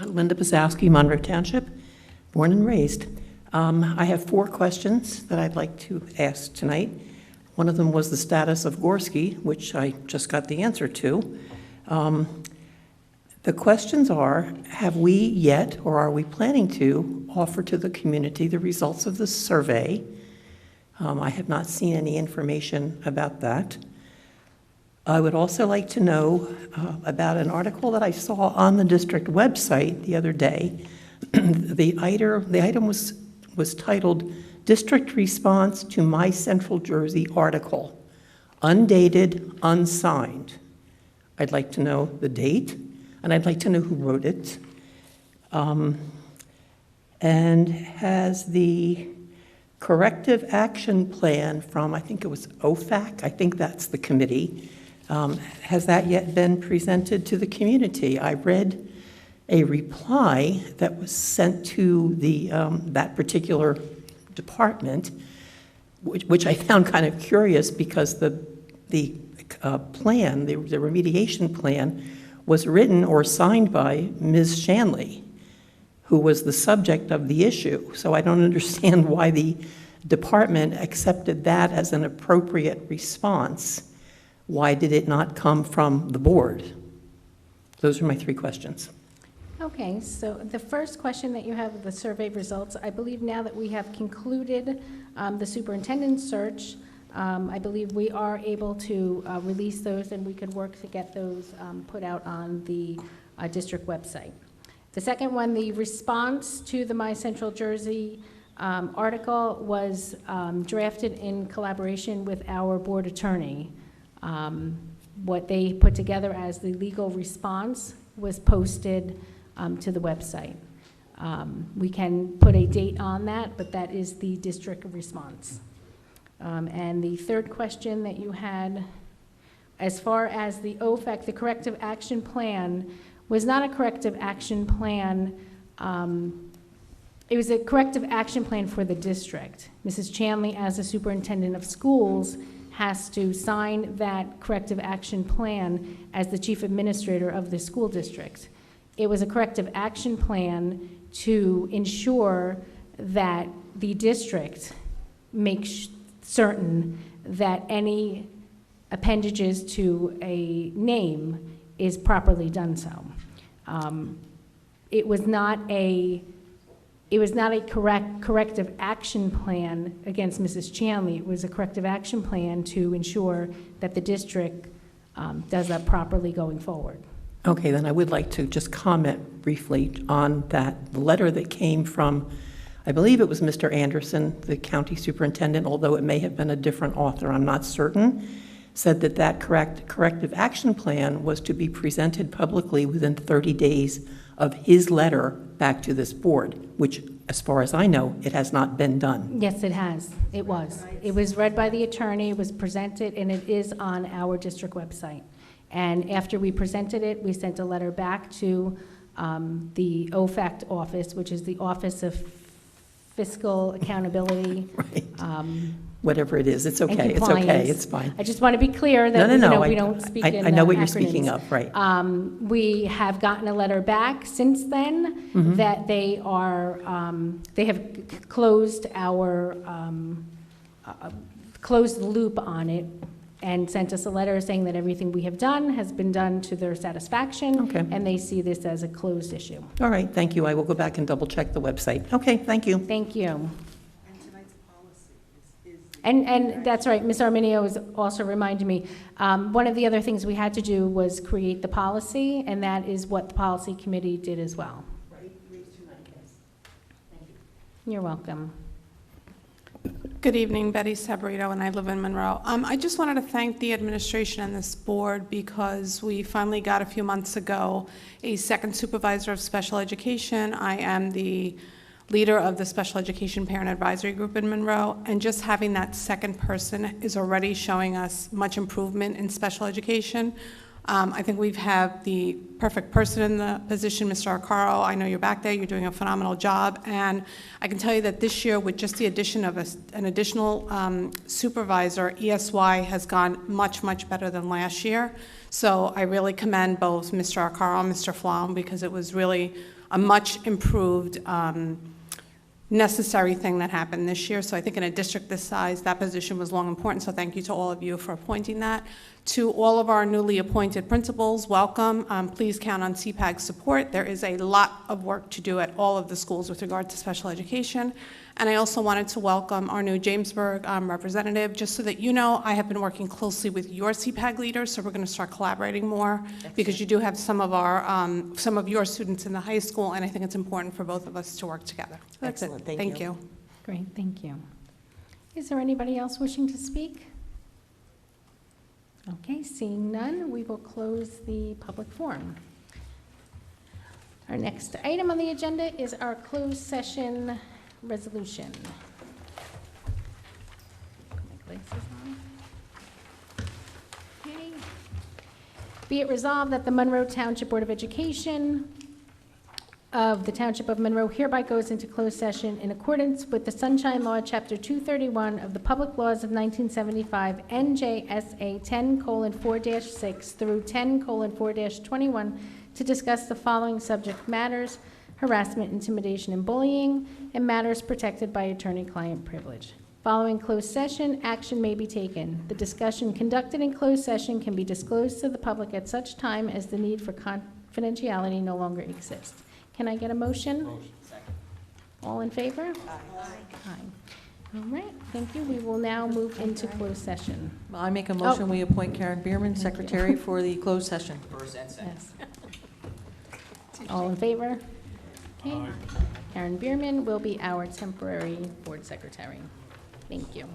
Linda Bazowski, Monroe Township, born and raised. I have 4 questions that I'd like to ask tonight. One of them was the status of Gorski, which I just got the answer to. The questions are, have we yet, or are we planning to, offer to the community the results of the survey? I have not seen any information about that. I would also like to know about an article that I saw on the district website the other day. The item was titled, District Response to My Central Jersey Article, undated, unsigned. I'd like to know the date, and I'd like to know who wrote it. And has the corrective action plan from, I think it was OFAC, I think that's the committee, has that yet been presented to the community? I read a reply that was sent to that particular department, which I found kind of curious because the plan, the remediation plan, was written or signed by Ms. Shanley, who was the subject of the issue. So I don't understand why the department accepted that as an appropriate response. Why did it not come from the board? Those are my 3 questions. Okay, so the first question that you have, the survey results, I believe now that we have concluded the superintendent search, I believe we are able to release those, and we could work to get those put out on the district website. The second one, the response to the My Central Jersey article was drafted in collaboration with our board attorney. What they put together as the legal response was posted to the website. We can put a date on that, but that is the district response. And the third question that you had, as far as the OFAC, the corrective action plan, was not a corrective action plan. It was a corrective action plan for the district. Mrs. Chanley, as the superintendent of schools, has to sign that corrective action plan as the chief administrator of the school district. It was a corrective action plan to ensure that the district makes certain that any appendages to a name is properly done so. It was not a corrective action plan against Mrs. Chanley. It was a corrective action plan to ensure that the district does that properly going forward. Okay, then I would like to just comment briefly on that letter that came from, I believe it was Mr. Anderson, the county superintendent, although it may have been a different author, I'm not certain, said that that corrective action plan was to be presented publicly within 30 days of his letter back to this board, which, as far as I know, it has not been done. Yes, it has. It was. It was read by the attorney, it was presented, and it is on our district website. And after we presented it, we sent a letter back to the OFAC office, which is the Office of Fiscal Accountability. Right. Whatever it is, it's and okay, it's compliance. okay, it's fine. I just want to be clear that we don't speak in I know what you're acronyms. speaking of, right. We have gotten a letter back since then that they are, they have closed our, closed the loop on it and sent us a letter saying that everything we have done has been done to their satisfaction. Okay. And they see this as a closed issue. All right, thank you. I will go back and double check the website. Okay, thank you. Thank you. And that's right, Ms. Arminio was also reminding me, one of the other things we had to do was create the policy, and that is what the policy committee did as well. You're welcome. Good evening, Betty Sabrito, and I live in Monroe. I just wanted to thank the administration and this board because we finally got a few months ago a second supervisor of special education. I am the leader of the Special Education Parent Advisory Group in Monroe, and just having that second person is already showing us much improvement in special education. I think we've had the perfect person in the position, Mr. Arcaro. I know you're back there, you're doing a phenomenal job, and I can tell you that this year, with just the addition of an additional supervisor, ESY has gone much, much better than last year. So I really commend both Mr. Arcaro and Mr. Flom, because it was really a much improved necessary thing that happened this year. So I think in a district this size, that position was long important, so thank you to all of you for appointing that. To all of our newly appointed principals, welcome. Please count on CPAG's support. There is a lot of work to do at all of the schools with regard to special education. And I also wanted to welcome our new Jamesburg representative. Just so that you know, I have been working closely with your CPAG leaders, so we're going to start collaborating more. Excellent. Because you do have some of your students in the high school, and I think it's important for both of us to work together. So that's Excellent. it. Thank you. Great, thank you. Is there anybody else wishing to speak? Okay, seeing none, we will close the public forum. Our next item on the agenda is our closed session resolution. Put my glasses on. Okay. Be it resolved that the Monroe Township Board of Education of the Township of Monroe hereby goes into closed session in accordance with the Sunshine Law, Chapter 231 of the Public Laws of 1975, NJSA 10:4-6 through 10:4-21, to discuss the following subject matters: harassment, intimidation, and bullying, and matters protected by attorney-client privilege. Following closed session, action may be taken. The discussion conducted in closed session can be disclosed to the public at such time as the need for confidentiality no longer exists. Can I get a motion? Motion. Second. All in favor? Aye. Aye. All right, thank you. We will now move into closed session. Well, I make a motion, we appoint Karen Bierman, secretary for the closed session. First and second. Yes. All in favor? Okay. Karen Bierman will be our temporary board secretary. Thank you.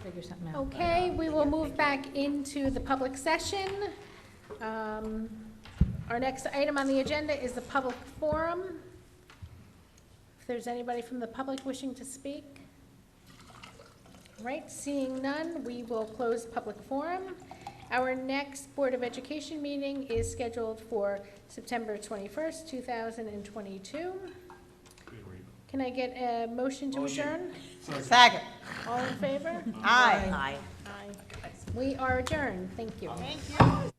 Figure something out. Okay, we will move back into the public session. Our next item on the agenda is the public forum. If there's anybody from the public wishing to speak. All right, seeing none, we will close public forum. Our next Board of Education meeting is scheduled for September 21st, 2022. Can I get a motion to adjourn? Second. All in favor? Aye. Aye. Aye. We are adjourned. Thank you. Thank you.